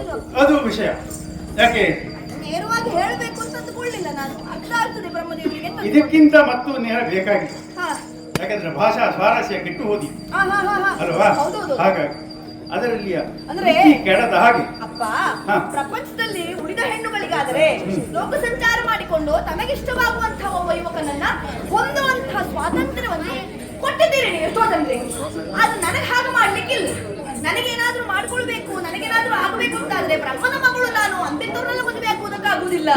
C: ಆಗುದಿಲ್ಲ.
B: ಅದು ವಿಷಯ. ಯಾಕೆ
C: ನೇರವಾಗಿ ಹೇಳಬೇಕು ಅಂತ ಅಂದುಕೊಳ್ಳಿಲ್ಲ ನಾನು. ಅರ್ಥ ಆಗ್ತದೆ ಬ್ರಹ್ಮದೇವರಿಗೆ ಅಂತ
B: ಇದಕ್ಕಿಂತ ಮತ್ತು ನೇರ ಬೇಕಾಗಿತ್ತು.
C: ಹಾ
B: ಯಾಕಂದ್ರೆ ಭಾಷಾ ಸ್ವಾರಸ್ಯ ಕೆಟ್ಟು ಹೋದಿ
C: ಹಾ ಹಾ ಹಾ ಹಾ.
B: ಅಲ್ವಾ?
C: ಹೌದೌದು.
B: ಹಾಗಾಗಿ ಅದರಲ್ಲಿಯ
C: ಅಂದ್ರೆ
B: ಮಿತಿ ಕೆಡದ ಹಾಗೆ
C: ಅಪ್ಪ
B: ಹಾ.
C: ಪ್ರಪಂಚದಲ್ಲಿ ಉಳಿದ ಹೆಣ್ಣುಗಳಿಗಾದರೆ ಲೋಕ ಸಂಚಾರ ಮಾಡಿಕೊಂಡು ತಮಗಿಷ್ಟವಾಗುವಂತಹ ಒಬ್ಬ ಯುವಕನನ್ನ ಹೊಂದುವಂತಹ ಸ್ವಾತಂತ್ರ್ಯವನ್ನು ಕೊಟ್ಟಿದ್ದೀರಿ ನೀವು ಎಷ್ಟೋ ಜನರಿಗೆ. ಅದು ನನಗೆ ಹಾಗೆ ಮಾಡ್ಲಿಕ್ಕಿಲ್ಲ. ನನಗೇನಾದ್ರೂ ಮಾಡ್ಕೊಳ್ಬೇಕು, ನನಗೇನಾದ್ರೂ ಆಗಬೇಕು ಅಂತಾದ್ರೆ ಬ್ರಹ್ಮನ ಮಗಳು ನಾನು ಅಂತಿದ್ದವ್ರನ್ನೆಲ್ಲ ಮದುವೆ ಆಗುವುದಕ್ಕಾಗುವುದಿಲ್ಲ.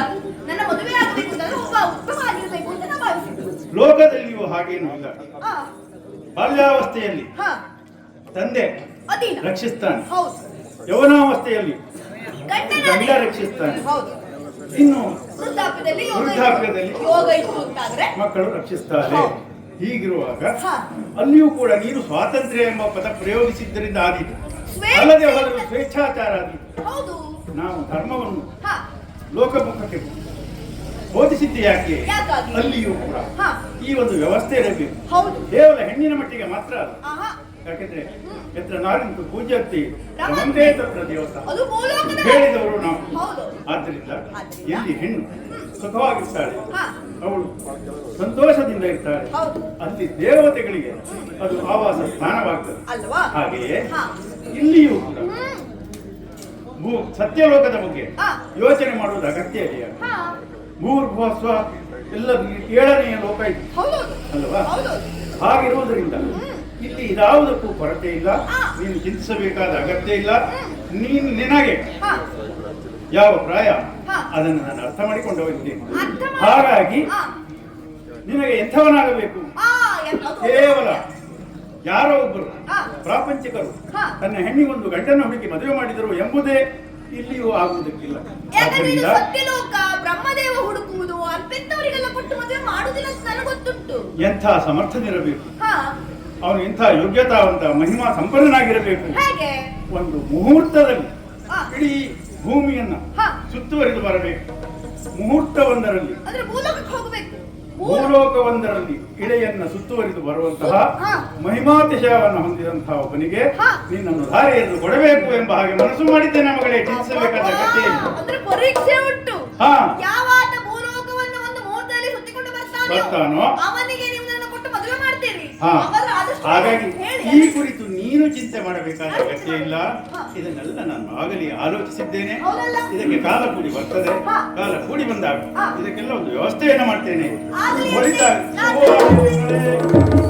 C: ನನ್ನ ಮದುವೆ ಆಗಬೇಕು ಅಂತಂದ್ರೆ ಒಬ್ಬ ಉತ್ತಮ ಆಗಿರ್ಬೇಕು ಅಂತ ನಾನು ಭಾವಿಸಿದ್ದು.
B: ಲೋಕದಲ್ಲಿಯೂ ಹಾಗೇನು ಇಲ್ಲ.
C: ಹಾ
B: ಬಾಲ್ಯಾವಸ್ಥೆಯಲ್ಲಿ
C: ಹಾ
B: ತಂದೆ
C: ಅಧೀನ.
B: ರಕ್ಷಿಸ್ತಾನೆ,
C: ಹೌದು.
B: ಯೌವನಾವಸ್ಥೆಯಲ್ಲಿ
C: ಗಂಡನ
B: ಗಂಡ
C: ಅಧೀನ.
B: ರಕ್ಷಿಸ್ತಾನೆ,
C: ಹೌದು.
B: ಇನ್ನು
C: ವೃದ್ಧಾಪ್ಯದಲ್ಲಿ
B: ವೃದ್ಧಾಪ್ಯದಲ್ಲಿ
C: ಯೋಗ ಇತ್ತು ಅಂತಾದ್ರೆ
B: ಮಕ್ಕಳು ರಕ್ಷಿಸ್ತಾರೆ.
C: ಹೌದು.
B: ಹೀಗಿರುವಾಗ
C: ಹಾ.
B: ಅಲ್ಲಿಯೂ ಕೂಡ ನೀನು ಸ್ವಾತಂತ್ರ್ಯ ಎಂಬ ಪದ ಪ್ರಯೋಗಿಸಿದ್ದರಿಂದ ಆದೀತು.
C: ಸ್ವೇಚ್ಛೆ.
B: ಅಲ್ಲದೆ ಹೋದರೆ ಸ್ವೇಚ್ಛಾಚಾರ ಆದೀತು.
C: ಹೌದು.
B: ನಾವು ಧರ್ಮವನ್ನು
C: ಹಾ
B: ಲೋಕಮುಖಕ್ಕೆ ಬೋಧಿಸಿದ್ದು ಯಾಕೆ?
C: ಯಾಕಾಗಿ?
B: ಅಲ್ಲಿಯೂ ಕೂಡ
C: ಹಾ
B: ಈ ಒಂದು ವ್ಯವಸ್ಥೆ ಇರಬೇಕು.
C: ಹೌದು.
B: ಕೇವಲ ಹೆಣ್ಣಿನ ಮಟ್ಟಿಗೆ ಮಾತ್ರ ಅಲ್ಲ.
C: ಆಹಾ
B: ಯಾಕೆಂದ್ರೆ ಎತ್ರ ನಾರಿಂತು ಪೂಜ್ಯಂತಿ
C: ರಮಂತೆ.
B: ರಮಂತೆ ತತ್ರ ದೇವತಾ
C: ಅದು ಭೂಲೋಕದ
B: ಹೇಳಿದವರು ನಾವು.
C: ಹೌದು.
B: ಆದ್ದರಿಂದ
C: ಆದ್ದರಿಂದ
B: ಎಲ್ಲಿ ಹೆಣ್ಣು ಸುಖವಾಗಿರ್ತಾಳೆ,
C: ಹಾ
B: ಅವಳು ಸಂತೋಷದಿಂದ ಇರ್ತಾಳೆ,
C: ಹೌದು.
B: ಅಲ್ಲಿ ದೇವತೆಗಳಿಗೆ ಅದು ಆವಾಸ ಸ್ಥಾನವಾಗ್ತದೆ.
C: ಅಲ್ವಾ?
B: ಹಾಗೆಯೇ
C: ಹಾ.
B: ಇಲ್ಲಿಯೂ ಕೂಡ
C: ಹ್ಮ್.
B: ಸತ್ಯಲೋಕದ ಬಗ್ಗೆ
C: ಹಾ.
B: ಯೋಚನೆ ಮಾಡುವುದು ಅಗತ್ಯ ಇದೆಯಾ?
C: ಹಾ
B: ಭೂರ್ಭುವಸ್ವ ಎಲ್ಲ 7ನೆಯ ಲೋಕ ಇದೆ
C: ಹೌದೌದು.
B: ಅಲ್ವಾ?
C: ಹೌದೌದು.
B: ಹಾಗಿರುವುದರಿಂದ ಇಲ್ಲಿ ಇದಾವುದಕ್ಕೂ ಕೊರತೆ ಇಲ್ಲ.
C: ಹಾ.
B: ನೀನು ಚಿಂತಿಸಬೇಕಾದ ಅಗತ್ಯ ಇಲ್ಲ. ನೀನು ನಿನಗೆ
C: ಹಾ
B: ಯಾವ ಪ್ರಾಯ
C: ಹಾ.
B: ಅದನ್ನು ನಾನು ಅರ್ಥ ಮಾಡಿಕೊಂಡು ಹೋಗಿದ್ದೇನೆ.
C: ಅರ್ಥ ಮಾಡಿ-
B: ಹಾಗಾಗಿ
C: ಹಾ.
B: ನಿನಗೆ ಎಂಥವನಾಗಬೇಕು?
C: ಆ, ಅದು-
B: ಕೇವಲ ಯಾರೋ ಒಬ್ಬರು
C: ಹಾ.
B: ಪ್ರಾಪಂಚಿಕರು
C: ಹಾ.
B: ತನ್ನ ಹೆಣ್ಣಿಗೊಂದು ಗಂಡನ ಹುಡುಕಿ ಮದುವೆ ಮಾಡಿದರು ಎಂಬುದೇ ಇಲ್ಲಿಯೂ ಆಗುವುದಕ್ಕಿಲ್ಲ.
C: ಯಾಕಂದ್ರೆ ಇದು
B: ಆದ್ದರಿಂದ
C: ಸತ್ಯಲೋಕ, ಬ್ರಹ್ಮದೇವ ಹುಡುಕುವುದು ಅಂತೆಂತವರಿಗೆಲ್ಲ ಕೊಟ್ಟು ಮದುವೆ ಮಾಡುದಿಲ್ಲ ಅಂತ ನನಗೆ ಗೊತ್ತುಂಟು.
B: ಎಂಥ ಸಮರ್ಥನಿರಬೇಕು,
C: ಹಾ
B: ಅವನು ಎಂಥ ಯೋಗ್ಯತಾವಂತ ಮಹಿಮಾ ಸಂಪನ್ನನಾಗಿರಬೇಕು.
C: ಹೇಗೆ?
B: ಒಂದು ಮುಹೂರ್ತದಲ್ಲಿ
C: ಹಾ.
B: ಇಡೀ ಭೂಮಿಯನ್ನ
C: ಹಾ.
B: ಸುತ್ತುವರಿದು ಬರಬೇಕು. ಮುಹೂರ್ತವೊಂದರಲ್ಲಿ
C: ಅಂದ್ರೆ ಭೂಲೋಕಕ್ಕೆ ಹೋಗಬೇಕು.
B: ಭೂಲೋಕವೊಂದರಲ್ಲಿ ಇಡೆಯನ್ನ ಸುತ್ತುವರಿದು ಬರುವಂತಹ
C: ಹಾ.
B: ಮಹಿಮಾತಿಶಯವನ್ನು ಹೊಂದಿದಂತಹ ಒಬ್ಬನಿಗೆ
C: ಹಾ.
B: ನಿನ್ನನ್ನು ಧಾರೆಯನ್ನು ಕೊಡಬೇಕು ಎಂಬ ಹಾಗೆ ಮನಸ್ಸು ಮಾಡಿದ್ದೇನೆ ಮಗಳೇ. ಚಿಂತಿಸಬೇಕಾದ ಅಗತ್ಯ ಇಲ್ಲ.
C: ಅಂದ್ರೆ ಪರೀಕ್ಷೆ ಉಂಟು.
B: ಹಾ.
C: ಯಾವಾತ ಭೂಲೋಕವನ್ನು ಒಂದು ಮುಹೂರ್ತದಲ್ಲಿ ಸುತ್ತಿಕೊಂಡು
B: ಬರ್ತಾನೋ
C: ಅವನಿಗೆ ನೀವು ನನ್ನ ಕೊಟ್ಟು ಮದುವೆ ಮಾಡ್ತೀರಿ.
B: ಹಾ.
C: ಹಾಗಾದ್ರೆ ಆದಷ್ಟು
B: ಹಾಗಾಗಿ
C: ಹೇಳಿ.
B: ಈ ಕುರಿತು ನೀನು ಚಿಂತೆ ಮಾಡಬೇಕಾದ ಅಗತ್ಯ ಇಲ್ಲ.
C: ಹಾ.
B: ಇದನ್ನೆಲ್ಲ ನಾನು ಆಗಲಿ ಆಲೋಚಿಸಿದ್ದೇನೆ.
C: ಹೌದಲ್ಲ?
B: ಇದಕ್ಕೆ ಕಾಲ ಕೂಡಿ ಬರ್ತದೆ.
C: ಹಾ.
B: ಕಾಲ ಕೂಡಿ ಬಂದಾಗ
C: ಹಾ.
B: ಇದಕ್ಕೆಲ್ಲ ಒಂದು ವ್ಯವಸ್ಥೆಯನ್ನು ಮಾಡ್ತೇನೆ.
C: ಆಗಲಿ.
B: ಒಳಿತಾಗಲಿ.
C: ನಾನು-
B: ಶುಭವಾಗಲಿ.